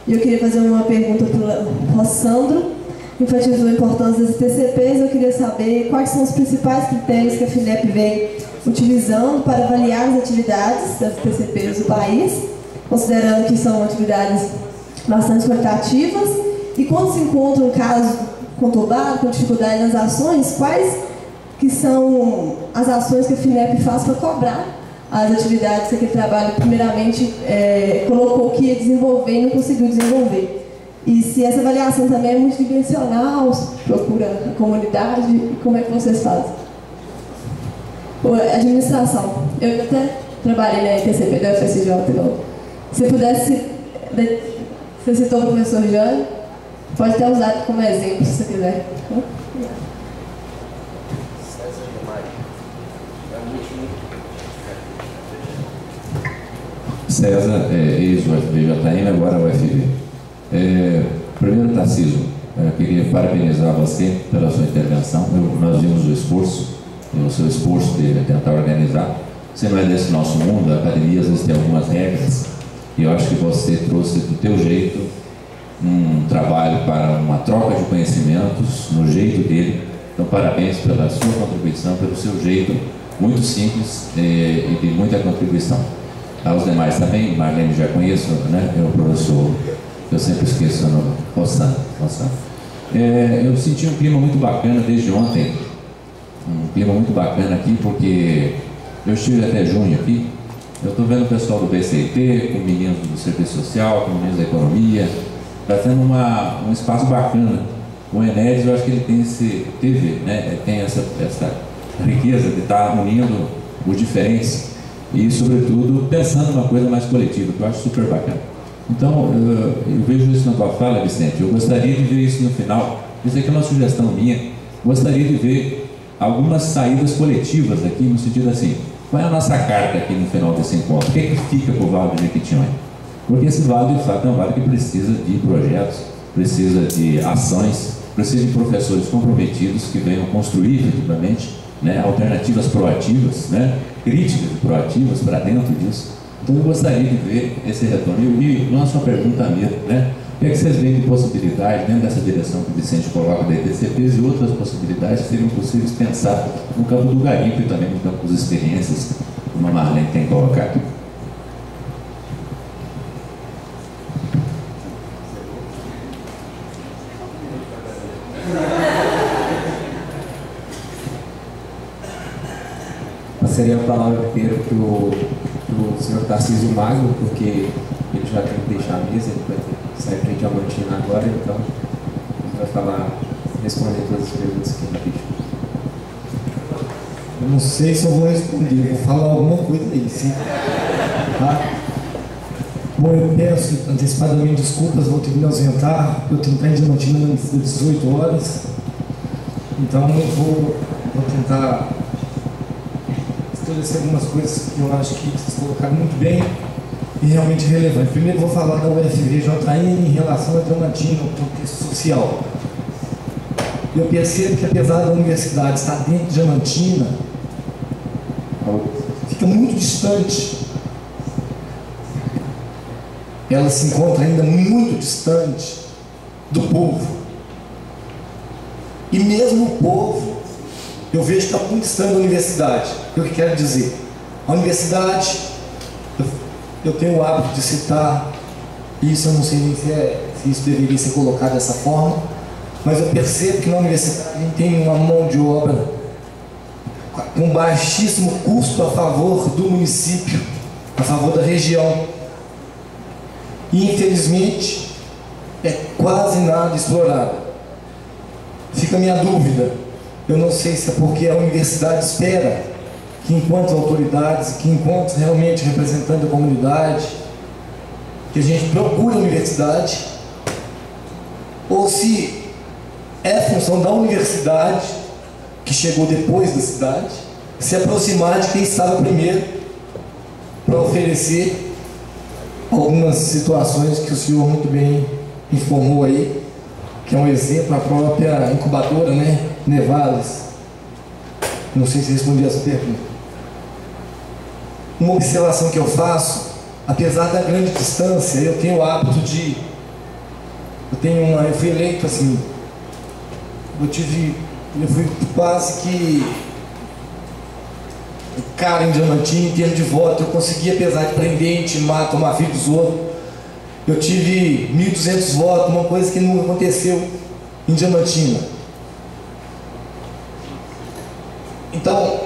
L: e eu queria fazer uma pergunta para o Rossandro. Enfatizou a importância das TCPs, eu queria saber quais são os principais critérios que a FINEP vem utilizando para avaliar as atividades das TCPs do país, considerando que são atividades bastante qualitativas, e quando se encontra um caso conturbado, com dificuldade nas ações, quais que são as ações que a FINEP faz para cobrar as atividades que aquele trabalho primeiramente colocou que ia desenvolver e não conseguiu desenvolver. E se essa avaliação também é multidimensional, procura a comunidade, e como é que vocês fazem? Administração. Eu até trabalhei na TCP da UFSJ. Então, se pudesse, você citou o professor Jânio, pode ter usado como exemplo, se você quiser.
M: César, ex-UFBJM, agora UFV. Primeiro, Tarcísio, queria parabenizar você pela sua intervenção. Nós vimos o esforço, o seu esforço de tentar organizar. Você não é desse nosso mundo, a academia às vezes tem algumas regras, e eu acho que você trouxe do teu jeito um trabalho para uma troca de conhecimentos, no jeito dele. Então, parabéns pela sua contribuição, pelo seu jeito, muito simples e de muita contribuição. Aos demais também, Marlene já conheço, né? Eu, professor, eu sempre esqueço o nome, Rossano. Eu senti um clima muito bacana desde ontem, um clima muito bacana aqui, porque eu estive até junho aqui, eu estou vendo o pessoal do BCT, com meninos do Serviço Social, com meninos da Economia, está tendo um espaço bacana. O Enéas, eu acho que ele tem essa riqueza de estar unindo os diferentes e, sobretudo, pensando numa coisa mais coletiva, que eu acho super bacana. Então, eu vejo isso na tua fala, Vicente. Eu gostaria de ver isso no final. Isso aqui é uma sugestão minha. Gostaria de ver algumas saídas coletivas aqui, no sentido assim, qual é a nossa carta aqui no final desse encontro? O que é que fica para o Vale do Jequitinhonha? Porque esse vale, de fato, é um vale que precisa de projetos, precisa de ações, precisa de professores comprometidos que venham construir, efetivamente, né, alternativas proativas, né, críticas proativas para dentro disso. Então, eu gostaria de ver esse retorno. E não é só pergunta mesmo, né? O que é que vocês veem de possibilidade, dentro dessa direção que o Vicente coloca da ETCPs e outras possibilidades que seriam possíveis pensar no campo do garimpo e também no campo das experiências, como a Marlene tem colocado?
N: Passaria a palavra primeiro para o senhor Tarcísio Magno, porque ele já tem que deixar a mesa, ele vai ter que sair para a Diamantina agora, então ele vai responder todas as perguntas que ele deixou.
O: Eu não sei se eu vou responder, vou falar alguma coisa aí, sim. Tá? Bom, eu peço antecipadamente desculpas, vou ter que me ausentar, eu tenho que estar em Diamantina antes das 18 horas, então eu vou tentar esclarecer algumas coisas que eu acho que vocês colocaram muito bem e realmente relevantes. Primeiro vou falar da UFVJM em relação à Diamantina, no contexto social. Eu percebo que apesar da universidade estar dentro de Diamantina, fica muito distante. Ela se encontra ainda muito distante do povo. E mesmo o povo, eu vejo que está muito distante da universidade. O que eu quero dizer? A universidade, eu tenho o hábito de citar, isso eu não sei nem se isso deveria ser colocado dessa forma, mas eu percebo que na universidade a gente tem uma mão de obra com baixíssimo custo a favor do município, a favor da região. E infelizmente é quase nada explorado. Fica a minha dúvida. Eu não sei se é porque a universidade espera que, enquanto autoridades, que enquanto realmente representante da comunidade, que a gente procure a universidade ou se é função da universidade, que chegou depois da cidade, se aproximar de quem estava primeiro para oferecer algumas situações que o senhor muito bem informou aí, que é um exemplo, a própria incubadora, né, Nevales. Não sei se respondi essa pergunta. Uma observação que eu faço, apesar da grande distância, eu tenho o hábito de... Eu fui eleito assim, eu fui quase que cara em Diamantina em termos de voto. Eu consegui, apesar de prender, intimar, tomar filho dos outros, eu tive 1.200 votos, uma coisa que nunca aconteceu em Diamantina. Então,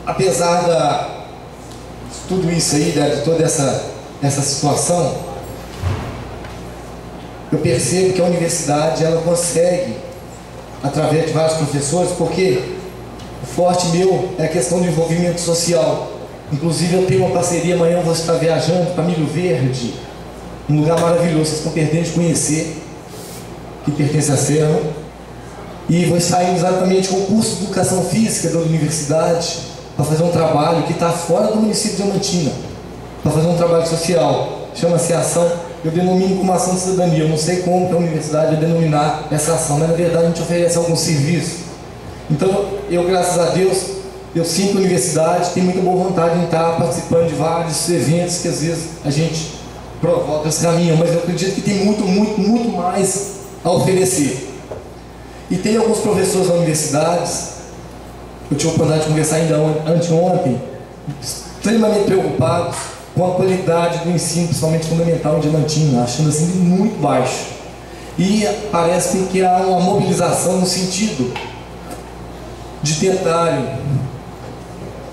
O: apesar de tudo isso aí, de toda essa situação, eu percebo que a universidade ela consegue, através de vários professores, porque o forte meu é a questão do envolvimento social. Inclusive eu tenho uma parceria, amanhã eu vou estar viajando para Milho Verde, um lugar maravilhoso, vocês estão perdendo de conhecer, que pertence à Serra, e vou estar indo exatamente com o curso de Educação Física da universidade para fazer um trabalho que está fora do município de Diamantina, para fazer um trabalho social, chama-se Ação, eu denomino como Ação de Cidadania. Eu não sei como que a universidade vai denominar essa ação, mas na verdade a gente oferece algum serviço. Então, eu, graças a Deus, eu sinto a universidade, tem muita boa vontade em estar participando de vários eventos que às vezes a gente provoca esse caminho, mas eu acredito que tem muito mais a oferecer. E tem alguns professores da universidade, eu tive a oportunidade de conversar ainda anteontem, extremamente preocupados com a qualidade do ensino, principalmente fundamental em Diamantina, achando assim muito baixo. E parece que há uma mobilização no sentido de tentarem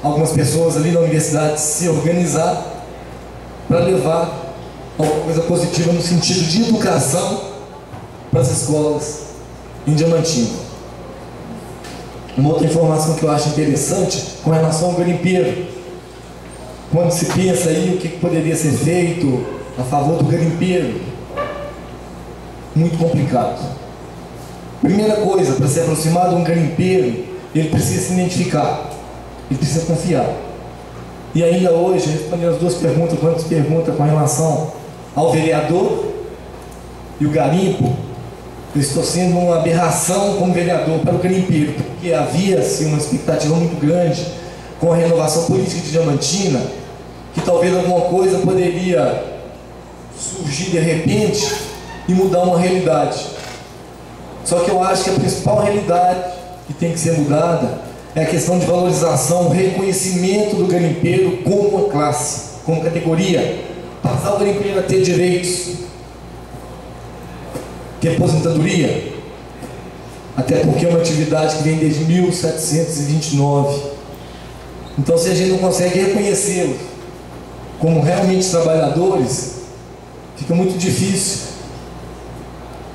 O: algumas pessoas ali na universidade se organizar para levar alguma coisa positiva no sentido de educação para as escolas em Diamantina. Uma outra informação que eu acho interessante com relação ao garimpeiro, quando se pensa aí o que poderia ser feito a favor do garimpeiro, muito complicado. Primeira coisa, para se aproximar de um garimpeiro, ele precisa se identificar, ele precisa confiar. E ainda hoje, respondendo as duas perguntas, quando se pergunta com relação ao vereador e o garimpo, eu estou sendo uma aberração como vereador para o garimpeiro, porque havia-se uma expectativa muito grande com a renovação política de Diamantina, que talvez alguma coisa poderia surgir de repente e mudar uma realidade. Só que eu acho que a principal realidade que tem que ser mudada é a questão de valorização, reconhecimento do garimpeiro como uma classe, como categoria, passar o garimpeiro a ter direitos, ter aposentadoria, até porque é uma atividade que vem desde 1729. Então, se a gente não consegue reconhecê-los como realmente trabalhadores, fica muito difícil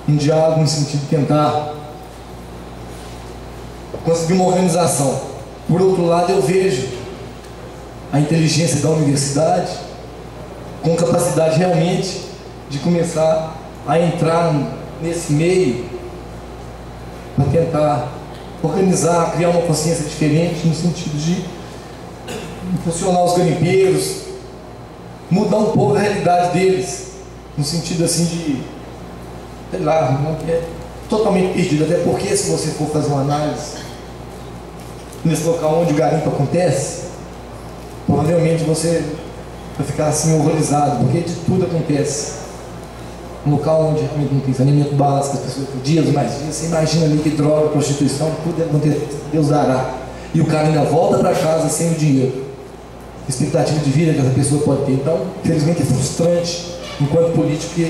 O: um diálogo no sentido de tentar conseguir uma organização. Por outro lado, eu vejo a inteligência da universidade com capacidade realmente de começar a entrar nesse meio para tentar organizar, criar uma consciência diferente no sentido de funcionar os garimpeiros, mudar um pouco a realidade deles, no sentido assim de, sei lá, não é totalmente perdido, até porque se você for fazer uma análise nesse local onde o garimpo acontece, provavelmente você vai ficar assim horrorizado, porque de tudo acontece. Um local onde realmente não tem saneamento básico, as pessoas por dias, mais dias, você imagina ali que droga, prostituição, tudo acontece, Deus dará. E o cara ainda volta para casa sem o dinheiro. A expectativa de vida que essa pessoa pode ter. Então, infelizmente é frustrante enquanto político.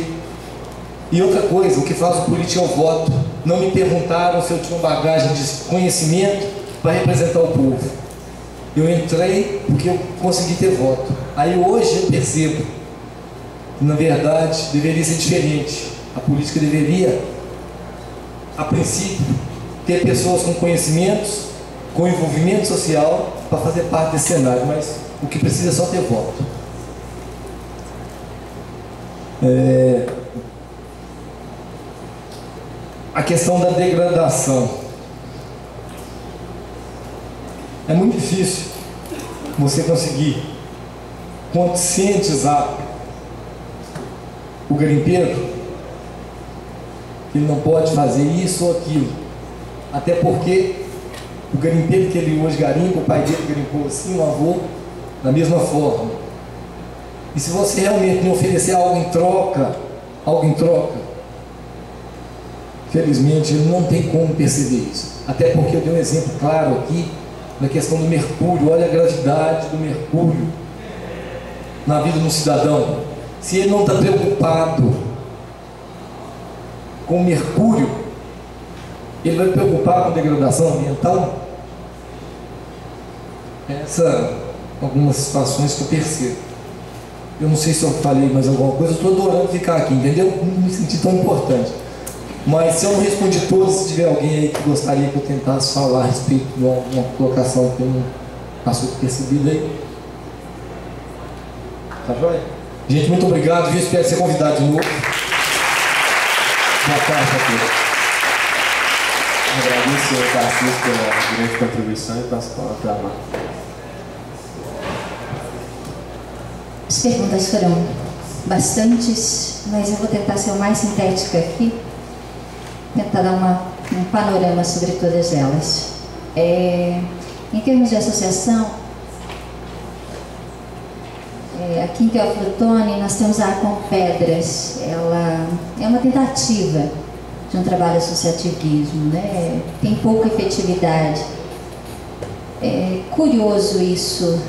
O: E outra coisa, o que faz o político é o voto. Não me perguntaram se eu tinha uma bagagem de conhecimento para representar o povo. Eu entrei porque eu consegui ter voto. Aí hoje eu percebo que, na verdade, deveria ser diferente. A política deveria, a princípio, ter pessoas com conhecimentos, com envolvimento social para fazer parte desse cenário, mas o que precisa é só ter voto. a questão da degradação. É muito difícil você conseguir conscientizar o garimpeiro que ele não pode fazer isso ou aquilo. Até porque o garimpeiro que ele hoje garimpa, o pai dele garimpou assim, o avô, da mesma forma. E se você realmente não oferecer algo em troca, felizmente ele não tem como perceber isso. Até porque eu dei um exemplo claro aqui na questão do mercúrio. Olha a gravidade do mercúrio na vida do cidadão. Se ele não está preocupado com o mercúrio, ele vai preocupar com a degradação ambiental? Essas algumas situações que eu percebo. Eu não sei se eu falei mais alguma coisa, eu estou adorando ficar aqui, entendeu? Não me senti tão importante. Mas se eu não respondi todos, se tiver alguém aí que gostaria que eu tentasse falar a respeito de uma colocação que eu não passou percebida aí. Tá joia? Gente, muito obrigado, viu? Espero ser convidado de novo. Boa tarde a todos.
N: Agradeço ao Tarcísio pela grande contribuição e passo a palavra para a Marta.
P: As perguntas foram bastantes, mas eu vou tentar ser o mais sintética aqui, tentar dar um panorama sobre todas elas. Em termos de associação, aqui em Teófilo Otoni nós temos a Compedras. Ela é uma tentativa de um trabalho associativismo, né? Tem pouca efetividade. É curioso isso.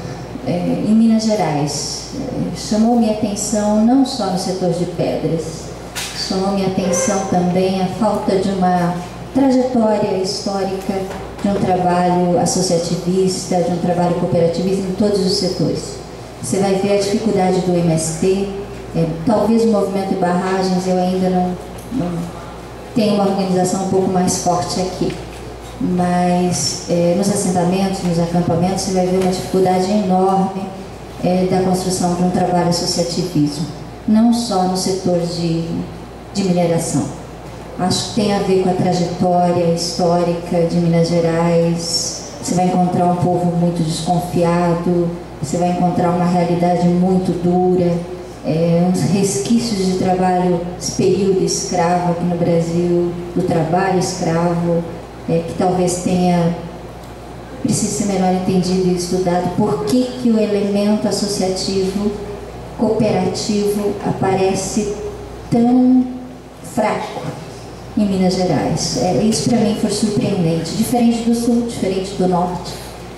P: Em Minas Gerais, chamou minha atenção não só no setor de pedras, chamou minha atenção também a falta de uma trajetória histórica de um trabalho associativista, de um trabalho cooperativista em todos os setores. Você vai ver a dificuldade do MST, talvez o movimento de barragens eu ainda não tenho uma organização um pouco mais forte aqui. Mas nos assentamentos, nos acampamentos, você vai ver uma dificuldade enorme da construção de um trabalho associativismo, não só no setor de mineração. Acho que tem a ver com a trajetória histórica de Minas Gerais. Você vai encontrar um povo muito desconfiado, você vai encontrar uma realidade muito dura, uns resquícios de trabalho, esse período escravo aqui no Brasil, do trabalho escravo, que talvez precise ser melhor entendido e estudado por que o elemento associativo, cooperativo, aparece tão fraco em Minas Gerais. Isso para mim foi surpreendente, diferente do Sul, diferente do Norte,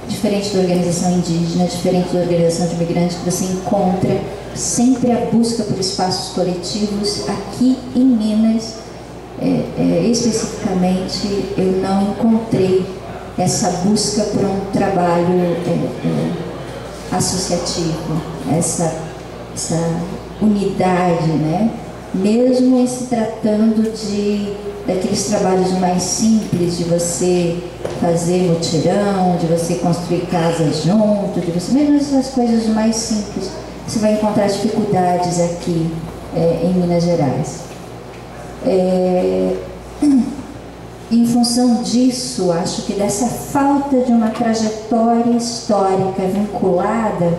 P: diferente da organização indígena, diferente da organização de imigrantes, que você encontra sempre a busca por espaços coletivos. Aqui em Minas, especificamente, eu não encontrei essa busca por um trabalho associativo, essa unidade, né? Mesmo em se tratando daqueles trabalhos mais simples, de você fazer mutirão, de você construir casas junto, mesmo essas coisas mais simples, você vai encontrar dificuldades aqui em Minas Gerais. Em função disso, acho que dessa falta de uma trajetória histórica vinculada,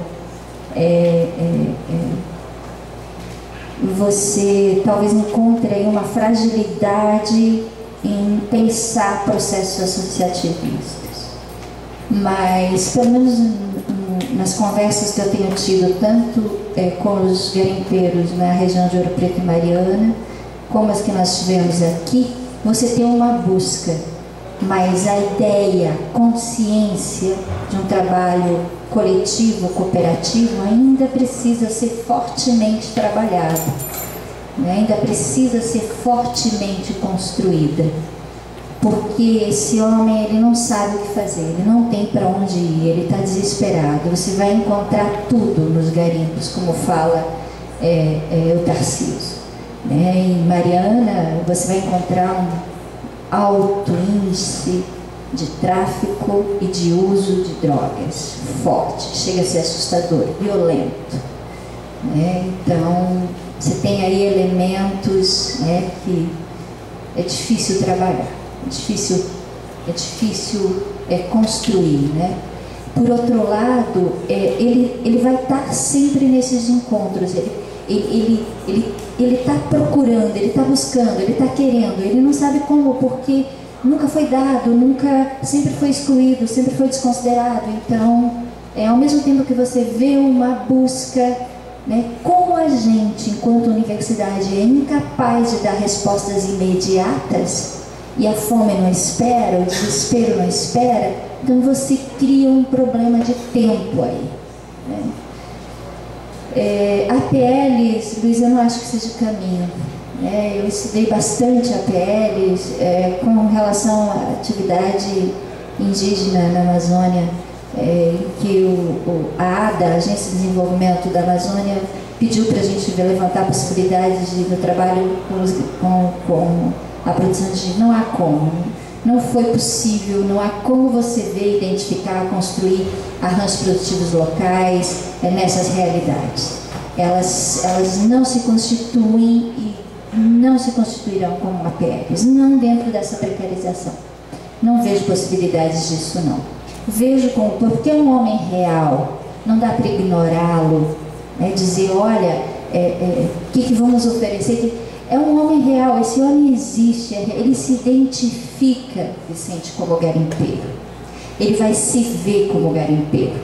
P: você talvez encontre aí uma fragilidade em pensar processos associativistas. Mas, pelo menos nas conversas que eu tenho tido, tanto com os garimpeiros na região de Ouro Preto e Mariana, como as que nós tivemos aqui, você tem uma busca, mas a ideia, consciência de um trabalho coletivo, cooperativo, ainda precisa ser fortemente trabalhada, né? Ainda precisa ser fortemente construída, porque esse homem, ele não sabe o que fazer, ele não tem para onde ir, ele está desesperado. Você vai encontrar tudo nos garimpos, como fala o Tarcísio. Em Mariana, você vai encontrar um alto índice de tráfico e de uso de drogas, forte, chega a ser assustador, violento. Então, você tem aí elementos que é difícil trabalhar, é difícil construir, né? Por outro lado, ele vai estar sempre nesses encontros, ele está procurando, ele está buscando, ele está querendo, ele não sabe como, porque nunca foi dado, sempre foi excluído, sempre foi desconsiderado. Então, ao mesmo tempo que você vê uma busca, né, como a gente, enquanto universidade, é incapaz de dar respostas imediatas, e a fome não espera, o desespero não espera, então você cria um problema de tempo aí, né? APLs, Luiz, eu não acho que seja o caminho. Eu estudei bastante APLs com relação à atividade indígena na Amazônia, que a ADA, a Agência de Desenvolvimento da Amazônia, pediu para a gente levantar possibilidades do trabalho com a produção de... Não há como, não foi possível, não há como você ver, identificar, construir arranjos produtivos locais nessas realidades. Elas não se constituem e não se constituirão como APLs, não dentro dessa precarização. Não vejo possibilidades disso, não. Vejo porque é um homem real, não dá para ignorá-lo, dizer, olha, o que vamos oferecer? É um homem real, esse homem existe, ele se identifica, Vicente, como garimpeiro. Ele vai se ver como garimpeiro.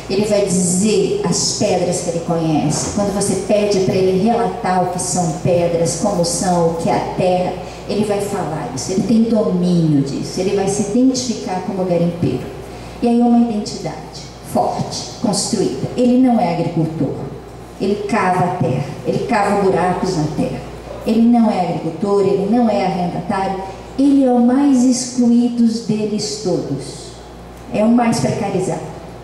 P: Ele vai dizer as pedras que ele conhece. Quando você pede para ele relatar o que são pedras, como são, o que é a terra, ele vai falar isso, ele tem domínio disso, ele vai se identificar como garimpeiro. E aí uma identidade forte, construída. Ele não é agricultor, ele cava a terra, ele cava buracos na terra. Ele não é agricultor, ele não é arrendatário, ele é o mais excluído deles todos. É o mais precarizado.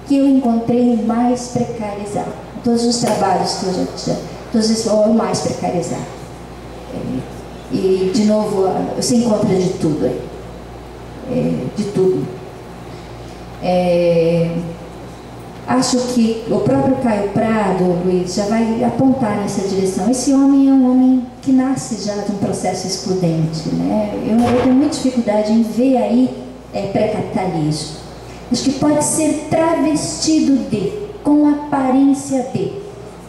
P: Que eu encontrei o mais precarizado. Todos os trabalhos que eu já todos eles foram o mais precarizado. E, de novo, você encontra de tudo aí. De tudo. Acho que o próprio Caio Prado, Luiz, já vai apontar nessa direção. Esse homem é um homem que nasce já de um processo excludente, né? Eu tenho muita dificuldade em ver aí pré-capitalismo. Acho que pode ser travestido com aparência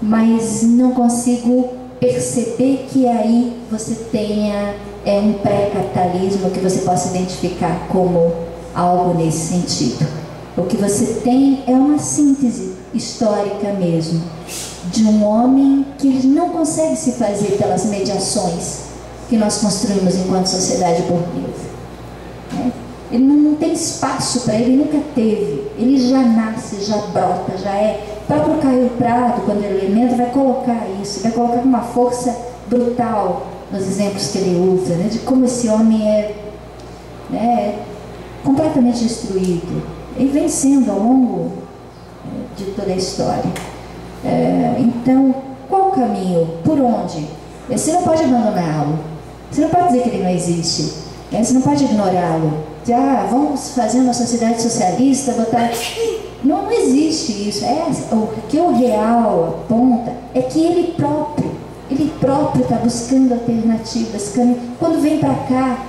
P: mas não consigo perceber que aí você tenha um pré-capitalismo que você possa identificar como algo nesse sentido. O que você tem é uma síntese histórica mesmo, de um homem que não consegue se fazer pelas mediações que nós construímos enquanto sociedade burguesa. Ele não tem espaço para ele, nunca teve. Ele já nasce, já brota, já é. O próprio Caio Prado, quando ele elementa, vai colocar isso, vai colocar com uma força brutal nos exemplos que ele usa, né, de como esse homem é completamente destruído. E vem sendo ao longo de toda a história. Então, qual o caminho? Por onde? Você não pode abandoná-lo. Você não pode dizer que ele não existe. Você não pode ignorá-lo. Vamos fazer uma sociedade socialista, botar... Não existe isso. O que o real aponta é que ele próprio está buscando alternativas. Quando vem para cá,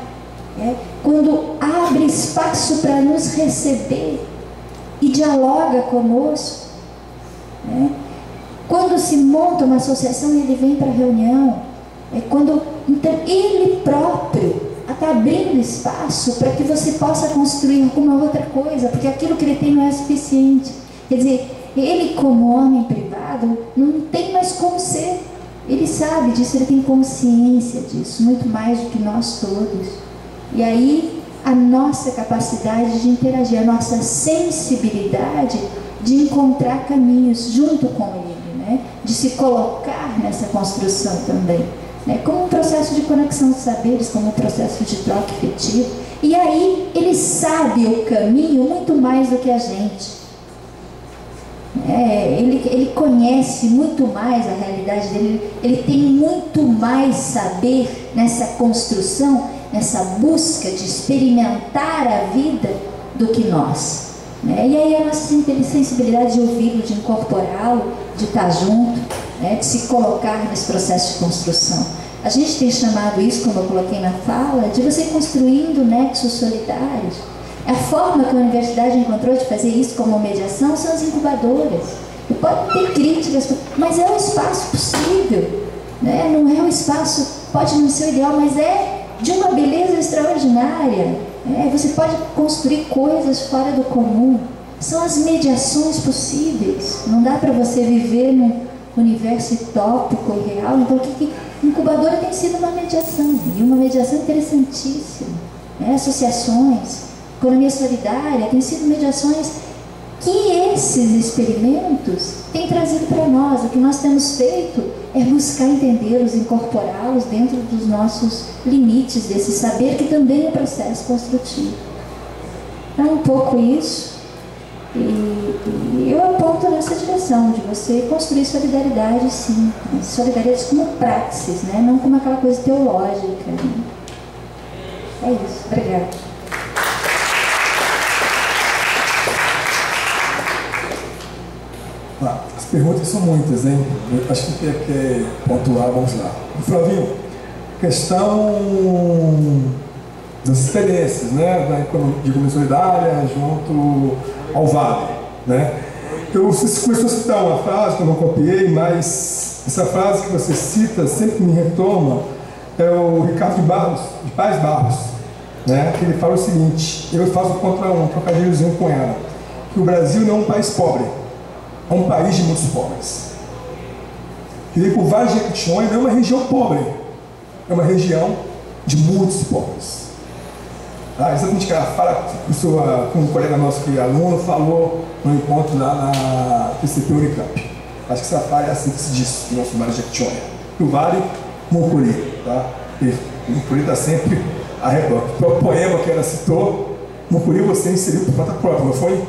P: quando abre espaço para nos receber e dialoga conosco, quando se monta uma associação e ele vem para a reunião, então ele próprio está abrindo espaço para que você possa construir alguma outra coisa, porque aquilo que ele tem não é suficiente. Quer dizer, ele como homem privado não tem mais como ser. Ele sabe disso, ele tem consciência disso, muito mais do que nós todos. E aí a nossa capacidade de interagir, a nossa sensibilidade de encontrar caminhos junto com ele, né? De se colocar nessa construção também, né? Como um processo de conexão de saberes, como um processo de troca efetiva. E aí ele sabe o caminho muito mais do que a gente. Ele conhece muito mais a realidade dele, ele tem muito mais saber nessa construção, nessa busca de experimentar a vida do que nós, né? E aí a nossa sensibilidade de ouvi-lo, de incorporá-lo, de estar junto, né? De se colocar nesse processo de construção. A gente tem chamado isso, como eu coloquei na fala, de você construindo nexos solidários. A forma que a universidade encontrou de fazer isso como mediação são as incubadoras. E pode ter críticas, mas é um espaço possível, né? Não é um espaço, pode não ser o ideal, mas é de uma beleza extraordinária. Você pode construir coisas fora do comum. São as mediações possíveis. Não dá para você viver num universo utópico e real. Então, incubadora tem sido uma mediação, e uma mediação interessantíssima. Associações, economia solidária, tem sido mediações que esses experimentos têm trazido para nós. O que nós temos feito é buscar entendê-los, incorporá-los dentro dos nossos limites, desse saber que também é processo construtivo. Então, um pouco isso. E eu aponto nessa direção, de você construir solidariedade, sim. Solidariedade como praxis, né? Não como aquela coisa teológica. Né? É isso. Obrigada.
A: As perguntas são muitas, hein? Eu acho que quer pontuar, vamos lá. Flavinho, questão das experiências, né? Da economia solidária junto ao Vale, né? Você começou a citar uma frase que eu não copiei, mas essa frase que você cita sempre me retoma, é o Ricardo de Paz Barros, né? Que ele fala o seguinte, eu faço um trocadilhozinho com ela, que o Brasil não é um país pobre, é um país de muitos pobres. E o Vale de Jequitinhonha não é uma região pobre, é uma região de muitos pobres. Exatamente que ela fala com um colega nosso que é aluno, falou no encontro lá na TCP Unicamp. Acho que essa fala é a síntese disso, do nosso Vale de Jequitinhonha. E o Vale Mucuri, tá? E Mucuri está sempre a redor. O poema que ela citou, Mucuri você inseriu por conta própria, não foi?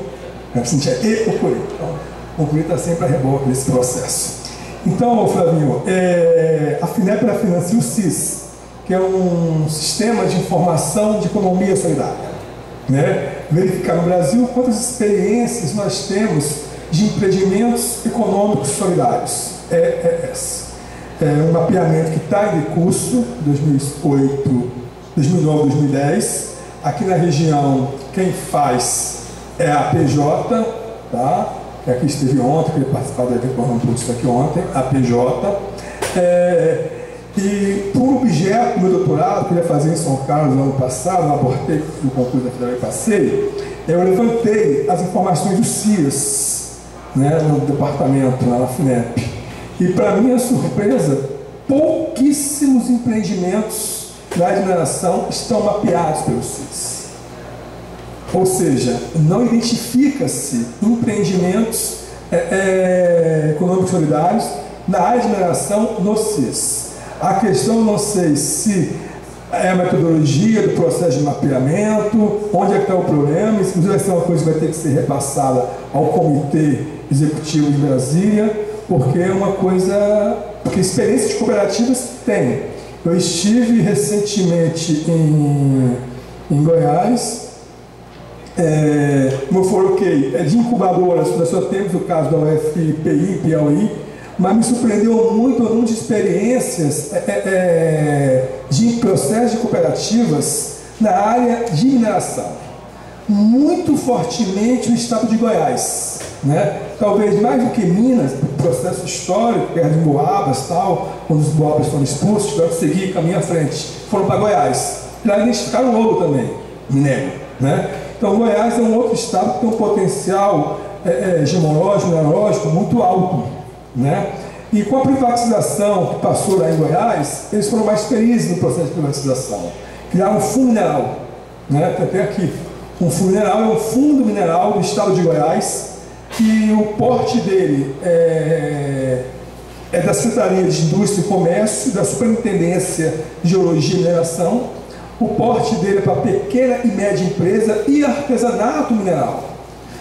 A: A gente é Mucuri. Então, Mucuri está sempre a reboque desse processo. Então, Flavinho, a FINEP financia o CIS, que é um sistema de informação de economia solidária, né? Verificar no Brasil quantas experiências nós temos de empreendimentos econômicos solidários. É um mapeamento que está em curso, 2008, 2009, 2010. Aqui na região, quem faz é a PJ, tá? Aqui esteve ontem, queria participar do evento, falando um pouco disso aqui ontem, a PJ. E por objeto do meu doutorado, que eu ia fazer em São Carlos no ano passado, eu abortei no concurso da Federal e passei, eu levantei as informações do CIAS, né, no departamento, lá na FINEP. E para minha surpresa, pouquíssimos empreendimentos da mineração estão mapeados pelo CIAS. Ou seja, não identifica-se empreendimentos econômicos solidários na área de mineração no CIAS. A questão, não sei se é a metodologia do processo de mapeamento, onde é que está o problema, isso vai ser uma coisa que vai ter que ser repassada ao Comitê Executivo de Brasília, porque é uma coisa... Porque experiência de cooperativas tem. Eu estive recentemente em Goiás, como eu coloquei, de incubadoras, nós só temos o caso da UFPI, Piauí, mas me surpreendeu muito o número de experiências de processo de cooperativas na área de mineração. Muito fortemente o estado de Goiás, né? Talvez mais do que Minas, processo histórico, guerra de Boabas, tal, quando os Boabas foram expulsos, tiveram que seguir caminho à frente, foram para Goiás. Lá identificaram ouro também, minério, né? Então Goiás é um outro estado que tem um potencial gemológico, mineralógico muito alto, né? E com a privatização que passou lá em Goiás, eles foram mais felizes no processo de privatização. Criaram um fundo mineral, né? Tem até aqui. Um fundo mineral é um fundo mineral do estado de Goiás, que o porte dele é da Secretaria de Indústria e Comércio, da Superintendência de Geologia e Mineração. O porte dele é para pequena e média empresa e artesanato mineral.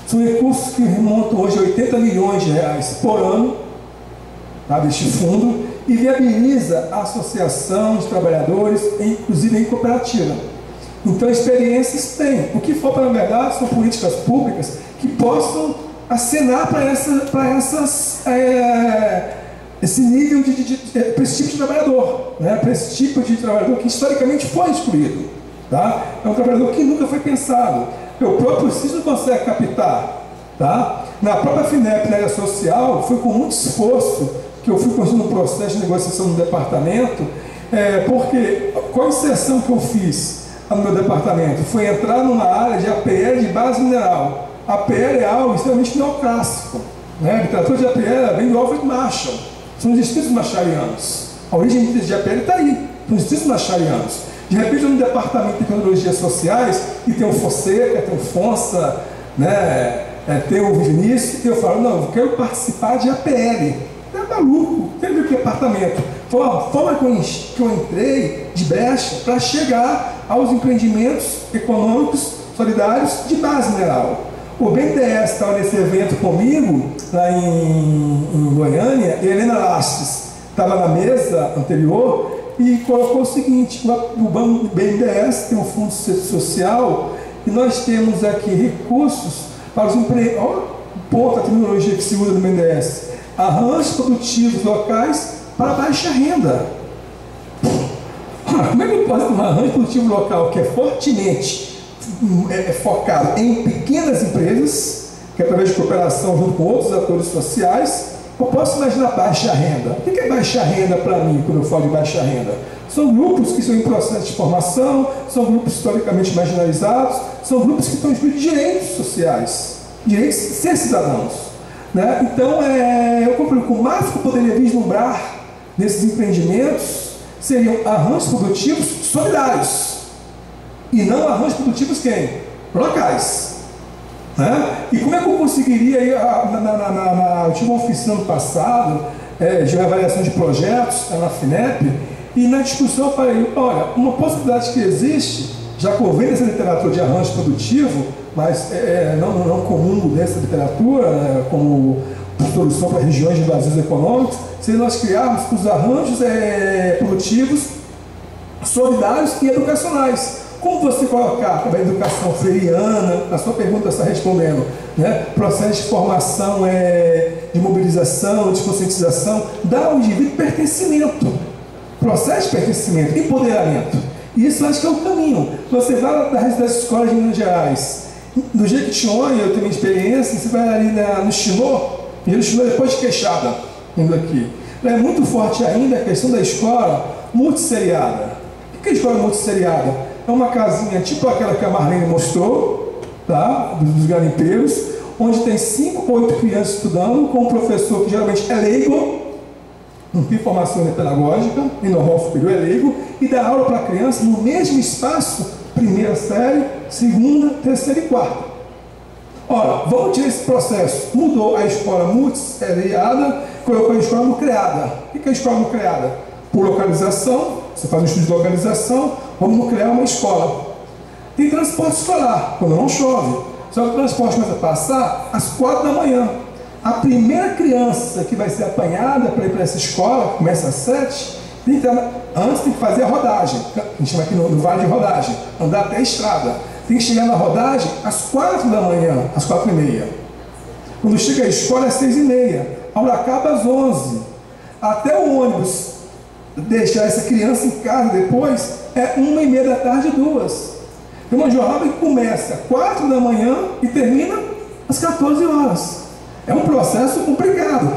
A: São recursos que remontam hoje a 80 milhões de reais por ano, tá, deste fundo, e viabiliza a associação de trabalhadores, inclusive em cooperativa. Então, experiências tem. O que falta, na verdade, são políticas públicas que possam acenar para essas esse nível para esse tipo de trabalhador, né? Para esse tipo de trabalhador que historicamente foi excluído. Tá? É um trabalhador que nunca foi pensado. O próprio CIS não consegue captar. Tá? Na própria FINEP, na área social, foi com muito esforço que eu fui construindo um processo de negociação no departamento, porque qual a inserção que eu fiz no meu departamento? Foi entrar numa área de APL de base mineral. APL é algo extremamente neoclássico. Né? A literatura de APL vem do Alfred Marshall. São os distritos macharianos. A origem de APL está aí, são os distritos macharianos. De repente, no departamento de tecnologias sociais, e tem o Fonseca, tem o Fonsa, né? Tem o Vinícius, e eu falo, não, eu quero participar de APL. É maluco, tem que ver que departamento. Foi a forma que eu entrei de brecha para chegar aos empreendimentos econômicos solidários de base mineral. O BNDES estava nesse evento comigo, lá em Goiânia, e a Helena Lastes estava na mesa anterior e colocou o seguinte: o banco do BNDES tem um fundo social e nós temos aqui recursos para os empreendedores. Olha o ponto da tecnologia que se usa no BNDES: arranjos produtivos locais para baixa renda. Como é que eu posso ter um arranjo produtivo local que é fortemente focado em pequenas empresas, que através de cooperação junto com outros atores sociais, eu posso imaginar baixa renda? O que é baixa renda para mim, quando eu falo de baixa renda? São grupos que estão em processo de formação, são grupos historicamente marginalizados, são grupos que estão excluídos de direitos sociais, direitos de ser cidadãos. Né? Então, eu concluo que o máximo que eu poderia vislumbrar nesses empreendimentos seriam arranjos produtivos solidários, e não arranjos produtivos quem? Locais. Né? E como é que eu conseguiria, eu tive uma oficina no passado, de avaliação de projetos na FINEP, e na discussão eu falei, olha, uma possibilidade que existe, já que eu venho dessa literatura de arranjo produtivo, mas não comum dessa literatura, como solução para regiões de vazios econômicos, seria nós criarmos os arranjos produtivos solidários e educacionais. Como você colocar a educação freiriana, a sua pergunta está respondendo, né? Processo de formação, de mobilização, de conscientização, dá ao indivíduo pertencimento, processo de pertencimento, empoderamento. E isso acho que é o caminho. Você vai da residência escola de Minas Gerais, do Jequitinhonha, eu tenho uma experiência, você vai ali no Chinô, e no Chinô depois de Queixada, indo aqui. É muito forte ainda a questão da escola multisseriada. O que é a escola multisseriada? É uma casinha tipo aquela que a Marlene mostrou, tá? Dos garimpeiros, onde tem 5 ou 8 crianças estudando, com um professor que geralmente é leigo, não tem formação pedagógica, e normal superior é leigo, e dá aula para a criança no mesmo espaço, primeira série, segunda, terceira e quarta. Ora, vamos tirar esse processo. Mudou a escola multisseriada, colocou a escola nucleada. O que é a escola nucleada? Por localização, você faz um estudo de localização, vamos nuclear uma escola. Tem transporte escolar, quando não chove. Só que o transporte começa a passar às 4 da manhã. A primeira criança que vai ser apanhada para ir para essa escola, que começa às 7, antes tem que fazer a rodagem. A gente chama aqui no vale de rodagem, andar até a estrada. Tem que chegar na rodagem às 4 da manhã, às 4h30. Quando chega a escola é às 6h30. A aula acaba às 11. Até o ônibus deixar essa criança em casa depois é 1h30 da tarde, 2. É uma jornada que começa às 4 da manhã e termina às 14 horas. É um processo complicado.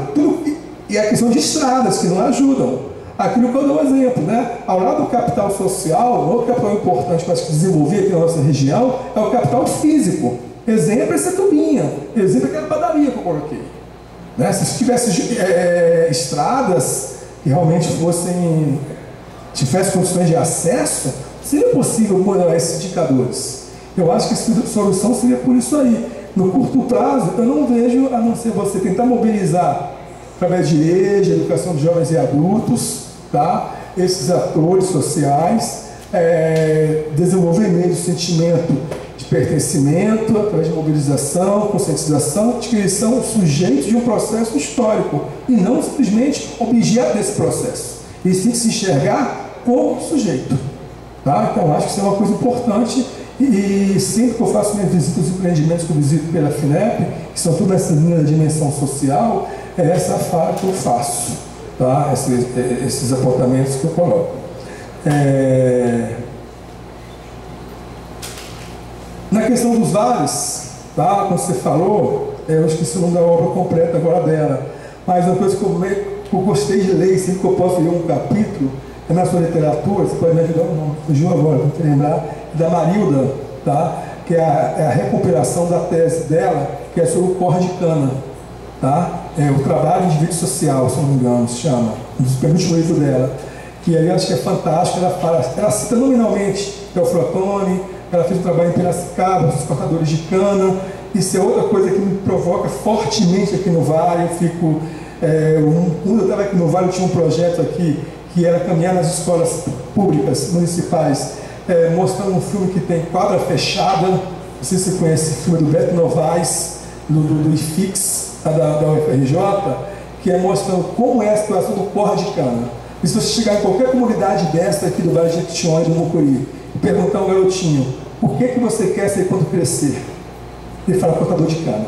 A: E a questão de estradas que não ajudam. Aquilo que eu dou um exemplo, né? Ao lado do capital social, outro capital importante para se desenvolver aqui na nossa região é o capital físico. Exemplo é essa tubinha, exemplo é aquela padaria que eu coloquei. Né? Se tivesse estradas que realmente tivesse condições de acesso, seria possível mudar esses indicadores. Eu acho que a solução seria por isso aí. No curto prazo, eu não vejo, a não ser você tentar mobilizar através de leis, de educação de jovens e adultos, tá? Esses atores sociais, desenvolver meio de sentimento de pertencimento, através de mobilização, conscientização, de que eles são sujeitos de um processo histórico e não simplesmente objeto desse processo. Eles têm que se enxergar como sujeito. Tá? Então, acho que isso é uma coisa importante e sempre que eu faço minhas visitas aos empreendimentos que eu visito pela FINEP, que são tudo nessa linha da dimensão social, é essa fala que eu faço. tá? Esses apontamentos que eu coloco. Na questão dos vales, tá? Quando você falou, eu esqueci o nome da obra completa agora dela, mas uma coisa que eu gostei de ler, sempre que eu posso ler um capítulo, é na sua literatura, você pode me ajudar ou não, fugiu agora, para te lembrar, da Marilda, tá? Que é a recompilação da tese dela, que é sobre o corre de cana, tá? O trabalho de vida social, se não me engano, se chama, um dos penúltimos livros dela, que aí eu acho que é fantástico. Ela cita nominalmente Teoflotone, ela fez um trabalho em Piracicaba, os cortadores de cana. Isso é outra coisa que me provoca fortemente aqui no Vale. Eu fico, quando eu estava aqui no Vale, eu tinha um projeto aqui que era caminhar nas escolas públicas, municipais, mostrando um filme que tem quadra fechada. Não sei se você conhece esse filme do Beto Novaes, do IFIX, da UFRJ, que é mostrando como é a situação do corre de cana. E se você chegar em qualquer comunidade desta aqui do Vale de Jequitinhonha, do Mucuri, e perguntar a um garotinho, por que você quer ser quando crescer? Ele fala, cortador de cana.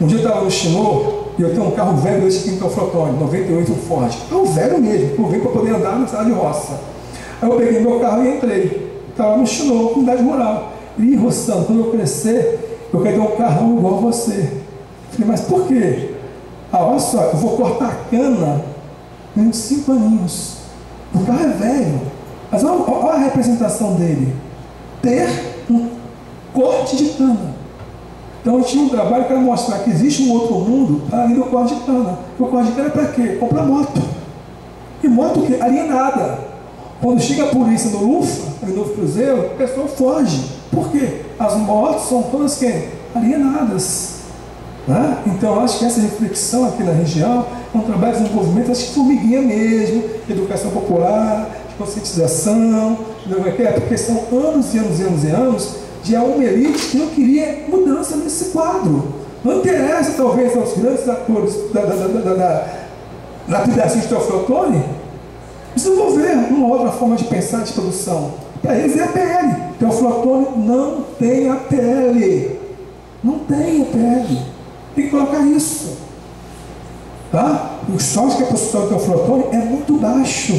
A: Um dia eu estava no Chinô, e eu tenho um carro velho desse aqui em Teoflotone, 98, um Ford. É um velho mesmo, eu venho para poder andar na cidade de roça. Aí eu peguei meu carro e entrei. Estava no Chinô, comunidade rural. E Roçando, quando eu crescer, eu quero ter um carrão igual a você. Falei, mas por quê? Olha só, eu vou cortar cana em 5 aninhos. O carro é velho. Mas olha a representação dele. Ter um corte de cana. Então eu tinha um trabalho para mostrar que existe um outro mundo além do corte de cana. O corte de cana é para quê? Comprar moto. E moto o quê? Alienada. Quando chega a polícia no LUFA, no Novo Cruzeiro, o pessoal foge. Por quê? As motos são todas quem? Alienadas. Né? Então, acho que essa reflexão aqui na região é um trabalho de desenvolvimento, acho que formiguinha mesmo, de educação popular, de conscientização, porque são anos e anos e anos e anos de uma elite que não queria mudança nesse quadro. Não interessa, talvez, aos grandes atores da pedacinho de Teoflotone desenvolver uma outra forma de pensar de produção. Para eles é a PL. Teoflotone não tem a PL. Não tem a PL. Tem que colocar isso. Tá? O estoque de captação do Teoflotone é muito baixo.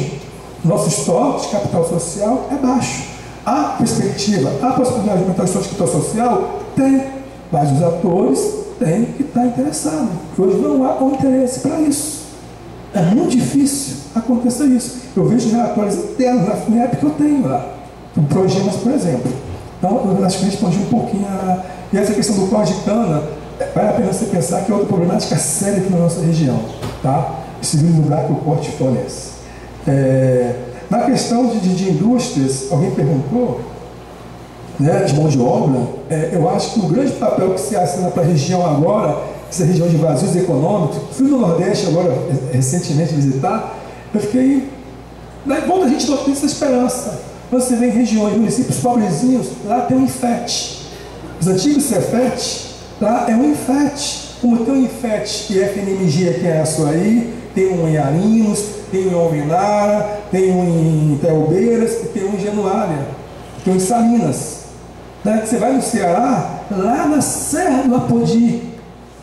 A: Nosso estoque de capital social é baixo. A perspectiva, a possibilidade de aumentar o estoque de capital social tem. Mas os atores têm que estar interessados. Hoje não há um interesse para isso. É muito difícil acontecer isso. Eu vejo relatórios internos da FINEP que eu tenho lá. Projetos, por exemplo. Então, eu acho que eu respondi um pouquinho E essa questão do corte de cana, vale a pena você pensar que é outra problemática séria aqui na nossa região. Tá? Esse vírus lugar que o corte fornece. Na questão de indústrias, alguém perguntou, né, de mão de obra, eu acho que o grande papel que se assina para a região agora, essa região de vazios econômicos, fui no Nordeste agora, recentemente visitar, eu fiquei, bom, a gente não tem essa esperança. Quando você vem em regiões, municípios pobrezinhos, lá tem um IFET. Os antigos Cefet, lá é um IFET. Como tem um IFET que é FNMG aqui em Açuaí, tem um em Arinos, tem um em Almenara, tem um em Telbeiras e tem um em Januária, tem um em Salinas. Você vai no Ceará, lá na Serra do Apodi,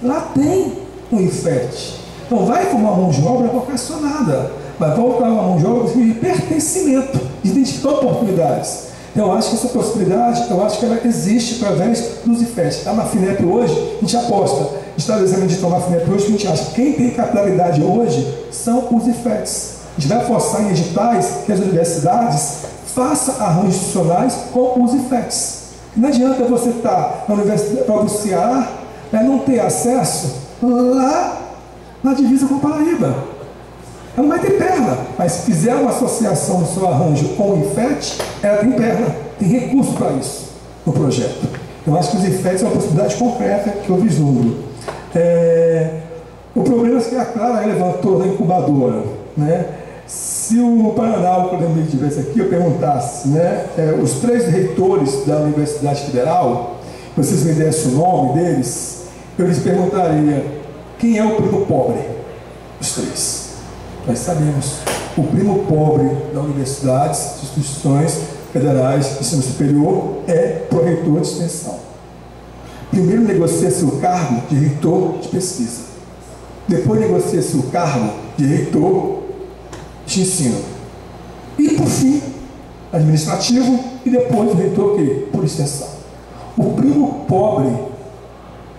A: lá tem um IFET. Então vai formar uma mão de obra vocacionada, vai voltar uma mão de obra de pertencimento, de identificar oportunidades. Então, eu acho que essa possibilidade, eu acho que ela existe através dos IFET. A FINEP hoje, a gente aposta, a gente está desenhando de tomar a FINEP hoje, a gente acha que quem tem capitalidade hoje são os IFETs. A gente vai forçar em editais que as universidades façam arranjos institucionais com os IFETs. Não adianta você estar na Universidade do Ceará, não ter acesso lá na divisa com Paraíba. Ela não vai ter perna, mas se fizer uma associação no seu arranjo com o IFET, ela tem perna, tem recurso para isso no projeto. Eu acho que os IFETs são uma possibilidade concreta que eu vislumbro. O problema é que a Clara levantou da incubadora. Né? Se o Paraná, o Codemir estivesse aqui, eu perguntasse, né, os 3 reitores da Universidade Federal, vocês me dessem o nome deles, eu lhes perguntaria quem é o primo pobre? Os 3. Nós sabemos, o primo pobre da universidades, instituições federais de ensino superior é pró-reitor de extensão. Primeiro negocia-se o cargo de reitor de pesquisa. Depois negocia-se o cargo de reitor de ensino. E, por fim, administrativo, e depois o reitor o quê? Por extensão. O primo pobre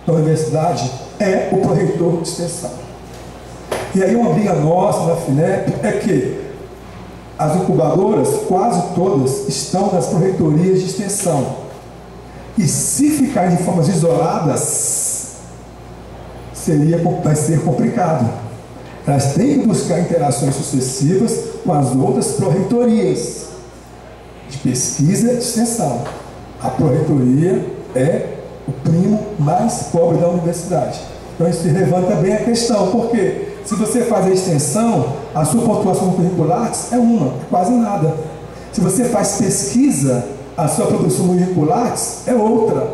A: da universidade é o pró-reitor de extensão. E aí uma briga nossa na FINEP é que as incubadoras, quase todas, estão nas pró-reitorias de extensão. E se ficarem de formas isoladas, vai ser complicado. Elas têm que buscar interações sucessivas com as outras pró-reitorias de pesquisa e de extensão. A pró-reitoria é o primo mais pobre da universidade. Então isso levanta bem a questão, porque se você faz a extensão, a sua pontuação curricular é uma, quase nada. Se você faz pesquisa, a sua produção curricular é outra.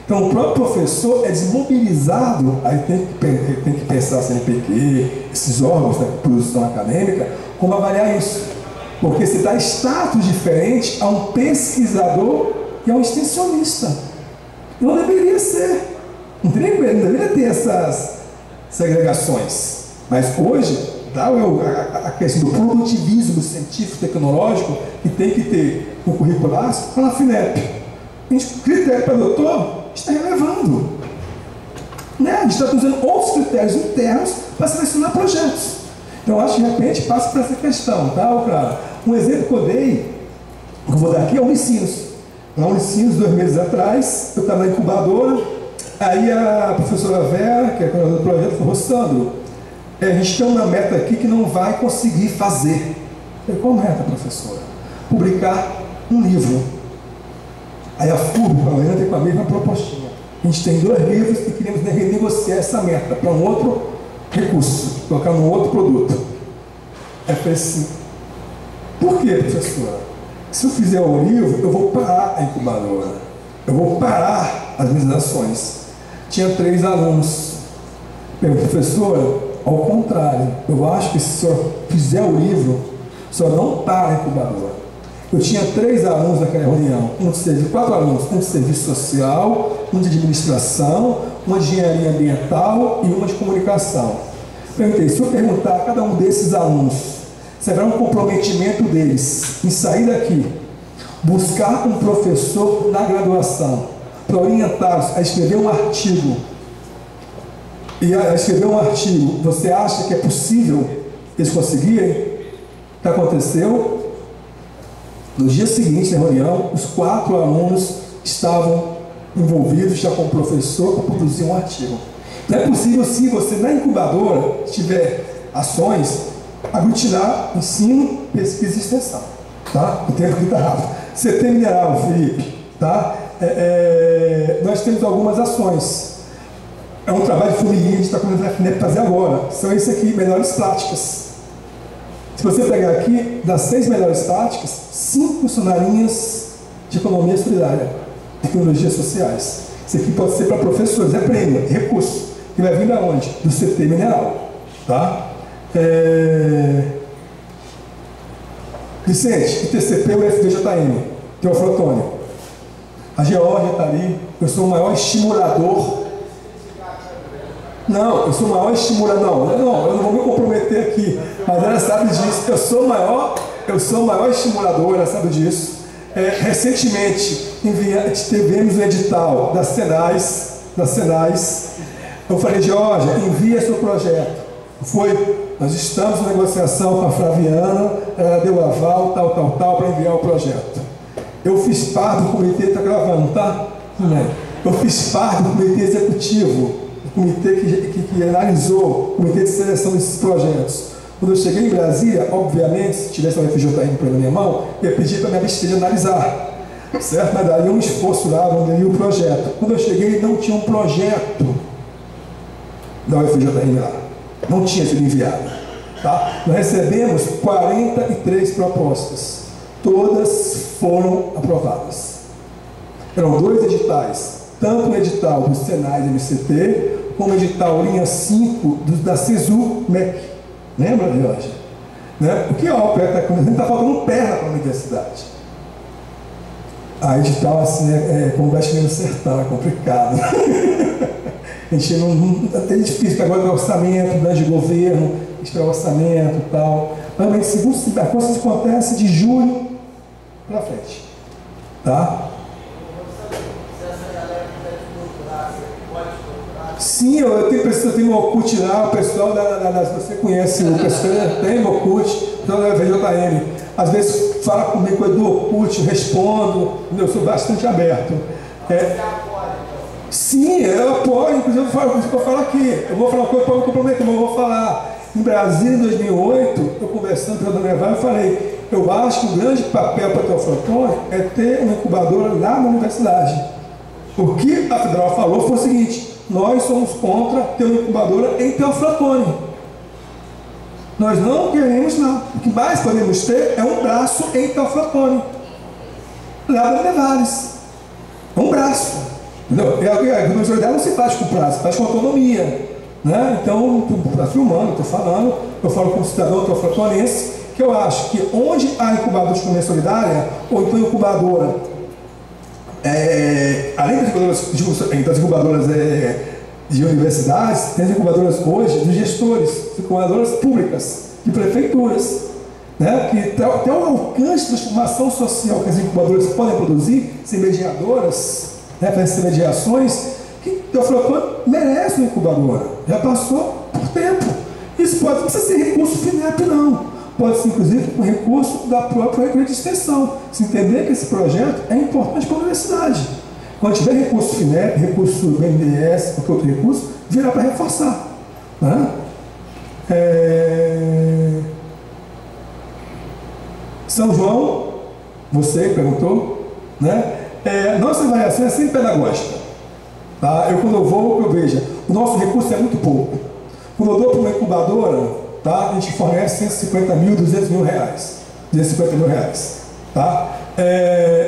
A: Então o próprio professor é desmobilizado, aí tem que pensar CNPq, esses órgãos da produção acadêmica, como avaliar isso. Porque se dá status diferente a um pesquisador e a um extensionista. Não deveria ser. Não deveria ter essas segregações. Mas hoje, dá a questão do produtivismo científico-tecnológico que tem que ter no curricular na FINEP. O critério para doutor está relevando. Né? A gente está usando outros critérios internos para selecionar projetos. Então, acho que de repente passa para essa questão. Tá, cara? Um exemplo que eu dei, que eu vou dar aqui, é o Unicinos. Na Unicinos, 2 meses atrás, eu estava na incubadora, aí a professora Vera, que é a coordenadora do projeto, falou: Sandro, a gente tem uma meta aqui que não vai conseguir fazer. Eu falei: qual meta, professora? Publicar um livro. Aí a FURB, a Helena, tem com a mesma propostinha. A gente tem 2 livros e queremos renegociar essa meta para um outro recurso, colocar num outro produto. Aí eu falei assim: por que, professora? Se eu fizer um livro, eu vou parar a incubadora. Eu vou parar as minhas ações. Tinha 3 alunos. Eu falei: professora, ao contrário, eu acho que se o senhor fizer o livro, o senhor não para a incubadora. Eu tinha 3 alunos naquela reunião, 4 alunos, um de serviço social, um de administração, uma de engenharia ambiental e uma de comunicação. Perguntei: se eu perguntar a cada um desses alunos se haverá um comprometimento deles em sair daqui, buscar um professor na graduação para orientá-los a escrever um artigo, você acha que é possível eles conseguirem? O que aconteceu? No dia seguinte da reunião, os 4 alunos estavam envolvidos já com o professor para produzir um artigo. Não é possível, se você na incubadora tiver ações, aglutinar ensino, pesquisa e extensão. Tá? O tempo aqui está rápido. CT Mineral, Felipe. Tá? Nós temos algumas ações. É um trabalho de formiguinha que a gente está começando a FINEP fazer agora. São isso aqui, melhores práticas. Se você pegar aqui, das 6 melhores práticas, 5 são na linhas de economia solidária, tecnologias sociais. Isso aqui pode ser para professores, é prêmio, é recurso. Que vai vir da onde? Do CT Mineral. Tá? Vicente, ITCP, o FDJM, Teoflotone. A Geórgia está ali. Eu sou o maior estimulador. Não, eu sou o maior estimulador. Não, eu não vou me comprometer aqui. Mas ela sabe disso. Eu sou o maior estimulador, ela sabe disso. Recentemente, tivemos um edital das Senais. Eu falei: Geórgia, envia seu projeto. Nós estamos em negociação com a Flaviana, ela deu aval, tal, para enviar o projeto. Eu fiz parte do comitê, está gravando, tá? Eu fiz parte do comitê executivo, o comitê que analisou, o comitê de seleção desses projetos. Quando eu cheguei em Brasília, obviamente, se tivesse uma FJM para minha mão, eu ia pedir para a minha besteira analisar. Certo? Mas daí um esforço lá, onde eu ia o projeto. Quando eu cheguei, não tinha um projeto da UFJM lá. Não tinha sido enviado. Tá? Nós recebemos 43 propostas. Todas foram aprovadas. Eram 2 editais. Tanto o edital do Senai e MCT, como o edital linha 5 da CESU MEC. Lembra, Jorge? Né? O que é o PEC? Está faltando perna para a universidade. A edital, assim, como vai chegar no sertão, é complicado. A gente é difícil, agora do orçamento, plano de governo, esperar o orçamento e tal. Realmente, segundo a coisa acontece de julho para frente. Tá? Sim, eu tenho o Orkut lá, o pessoal você conhece o pessoal, tem o Orkut, o pessoal da VJM. Às vezes fala comigo do Orkut, eu respondo, eu sou bastante aberto. Sim, eu apoio, inclusive eu falo aqui, eu vou falar uma coisa para me comprometer, mas eu vou falar. Em Brasília, em 2008, eu conversando com a Dona Evar, eu falei, eu acho que o grande papel para a Teoflotone é ter uma incubadora lá na universidade. O que a Federal falou foi o seguinte, nós somos contra ter uma incubadora em Teoflotone. Nós não queremos nada. O que mais podemos ter é um braço em Teoflotone. Lá da Nevares. É um braço. Entendeu? A universidade não se faz com prazo, faz com autonomia. Né? Então, estou filmando, estou falando, eu falo como cidadão teoflotonense, que eu acho que onde há incubadora de economia solidária, ou então incubadora, além das incubadoras de universidades, tem as incubadoras hoje de gestores, incubadoras públicas, de prefeituras, né? Que até o alcance de transformação social que as incubadoras podem produzir, sem mediadoras, né? Para essas mediações, que Teoflotone merece uma incubadora, já passou por tempo. Isso não precisa ser recurso FINEP, não. Pode ser, inclusive, um recurso da própria Reitoria de Extensão. Se entender que esse projeto é importante para a universidade. Quando tiver recurso FINEP, recurso do BNDES, qualquer outro recurso, virá para reforçar. Né? São João, você perguntou, né? Nossa avaliação é sempre pedagógica. Tá? Quando eu vou, eu vejo, o nosso recurso é muito pouco. Quando eu dou para uma incubadora, tá? A gente fornece 150 mil, 200 mil reais. 250 mil reais. Tá?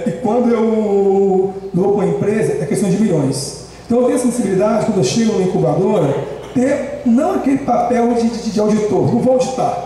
A: E quando eu dou para uma empresa, é questão de milhões. Então eu tenho a sensibilidade, quando eu chego numa incubadora, ter não aquele papel de auditor, não vou auditar.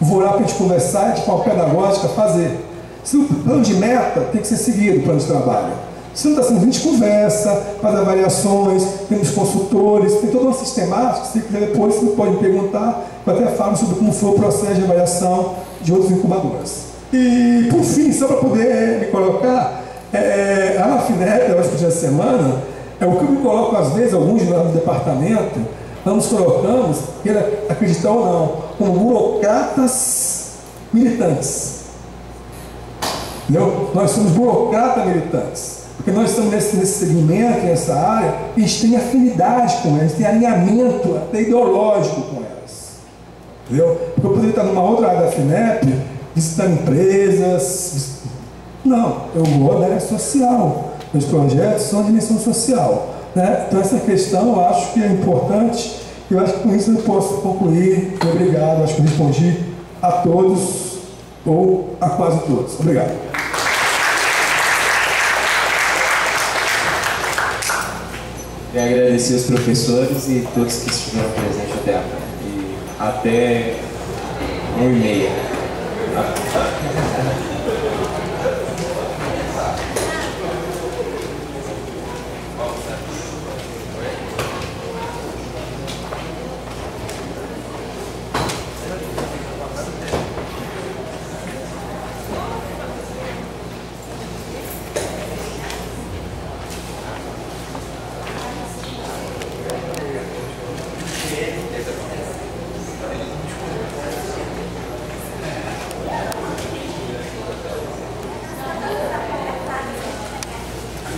A: Vou lá para a gente conversar, de forma pedagógica, fazer. Se o plano de meta tem que ser seguido, o plano de trabalho. Se não está sendo, a gente conversa, faz avaliações, temos consultores, tem toda uma sistemática, se quiser depois você pode me perguntar, eu até falo sobre como foi o processo de avaliação de outras incubadoras. E, por fim, só para poder me colocar, a na FINEP, eu acho que dia de semana, é o que eu me coloco às vezes, alguns lá no departamento, nós nos colocamos, queira acreditar ou não, como burocratas militantes. Entendeu? Nós somos burocratas militantes. Porque nós estamos nesse segmento, nessa área, e a gente tem afinidade com elas, tem alinhamento até ideológico com elas. Entendeu? Porque eu poderia estar numa outra área da FINEP, visitando empresas. Não, eu vou da área social. Meus projetos são a dimensão social. Né? Então essa questão eu acho que é importante. Eu acho que com isso eu posso concluir. Obrigado, acho que eu respondi a todos, ou a quase todos. Obrigado.
N: Queria agradecer os professores e todos que estiveram presentes até agora. E até 1h30.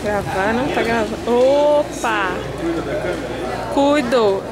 Q: Gravar, não tá gravando. Opa! Cuido!